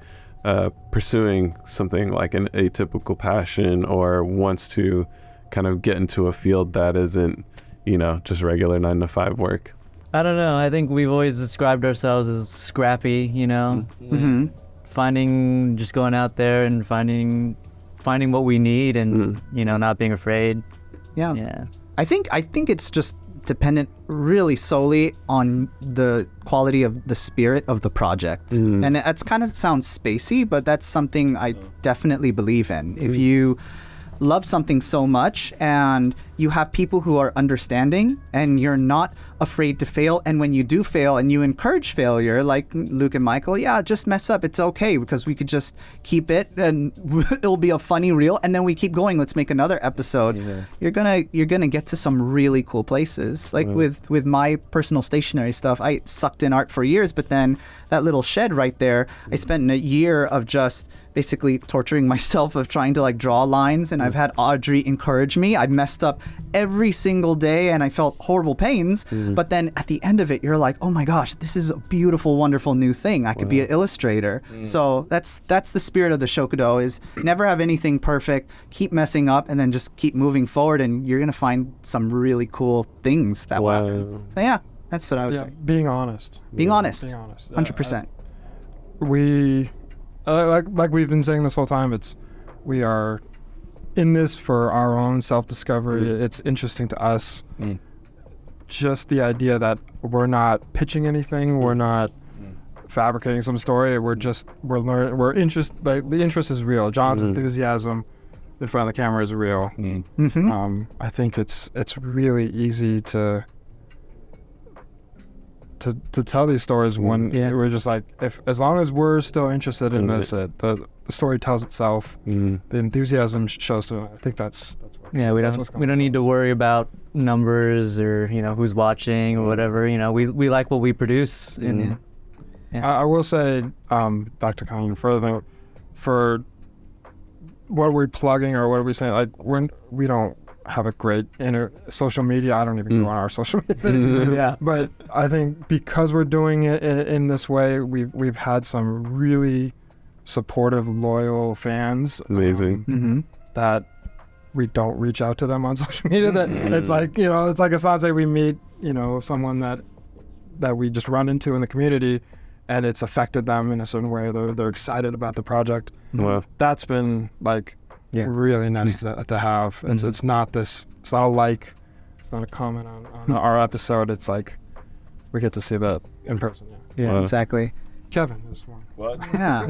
Speaker 1: pursuing something like an atypical passion, or wants to kind of get into a field that isn't just regular 9-to-5 work?
Speaker 4: I don't know. I think we've always described ourselves as scrappy, finding, just going out there and finding what we need, and not being afraid. Yeah.
Speaker 6: I think it's just dependent really solely on the quality of the spirit of the project. And it's kind of sounds spacey, but that's something I definitely believe in. If you love something so much and you have people who are understanding and you're not afraid to fail, and when you do fail and you encourage failure, like Luke and Michael, just mess up, it's okay, because we could just keep it and it'll be a funny reel, and then we keep going, let's make another episode. You're gonna get to some really cool places. Like with my personal stationery stuff, I sucked in art for years, but then that little shed right there, I spent a year of just basically torturing myself of trying to like draw lines, and I've had Audrey encourage me. I messed up every single day and I felt horrible pains, but then at the end of it, you're like, oh my gosh, this is a beautiful, wonderful new thing. I could be an illustrator. So that's the spirit of the Shokudo, is never have anything perfect, keep messing up, and then just keep moving forward, and you're gonna find some really cool things that will happen. So yeah, that's what I would say.
Speaker 5: Being honest.
Speaker 6: Being honest. 100%.
Speaker 5: We like we've been saying this whole time, we are in this for our own self-discovery. It's interesting to us. just the idea that we're not pitching anything, we're not fabricating some story. We're learning. We're interest. Like the interest is real. John's enthusiasm in front of the camera is real. I think it's really easy to tell these stories when we're just like, as long as we're still interested in this, the story tells itself. The enthusiasm shows to it. I think that's
Speaker 4: Yeah, we don't need to worry about numbers or who's watching or whatever. We like what we produce. And
Speaker 5: I will say, Dr. Khan, further for what we're plugging or what are we saying, like we don't have a great social media. I don't even go on our social media. But I think because we're doing it in this way, we've had some really supportive, loyal fans.
Speaker 1: Amazing.
Speaker 5: That we don't reach out to them on social media. That it's like it's like a Sanse we meet someone that we just run into in the community, and it's affected them in a certain way. They're excited about the project.
Speaker 1: Wow.
Speaker 5: That's been like really nice to have. It's not a like, it's not a comment on our episode. It's like we get to see that in person.
Speaker 6: Yeah,
Speaker 1: Wow.
Speaker 6: exactly.
Speaker 5: Kevin is one.
Speaker 1: What?
Speaker 6: Yeah.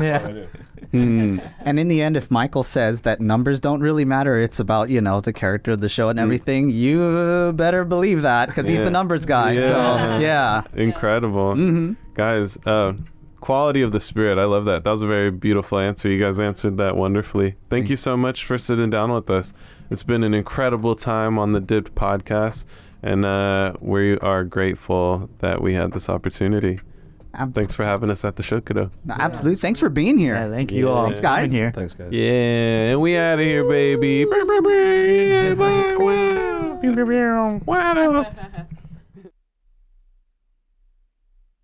Speaker 6: And in the end, if Michael says that numbers don't really matter, it's about the character of the show and everything, you better believe that, because he's the numbers guy. So yeah.
Speaker 1: Incredible. Guys, quality of the spirit. I love that. That was a very beautiful answer. You guys answered that wonderfully. Thank you so much for sitting down with us. It's been an incredible time on the Dipped podcast, and we are grateful that we had this opportunity. Thanks for having us at the Shokudo.
Speaker 6: No, absolutely. Thanks for being here.
Speaker 4: Yeah, thank you all.
Speaker 6: Thanks, guys.
Speaker 4: For being here.
Speaker 2: Thanks, guys.
Speaker 1: Yeah, and we out of here, baby. Wow.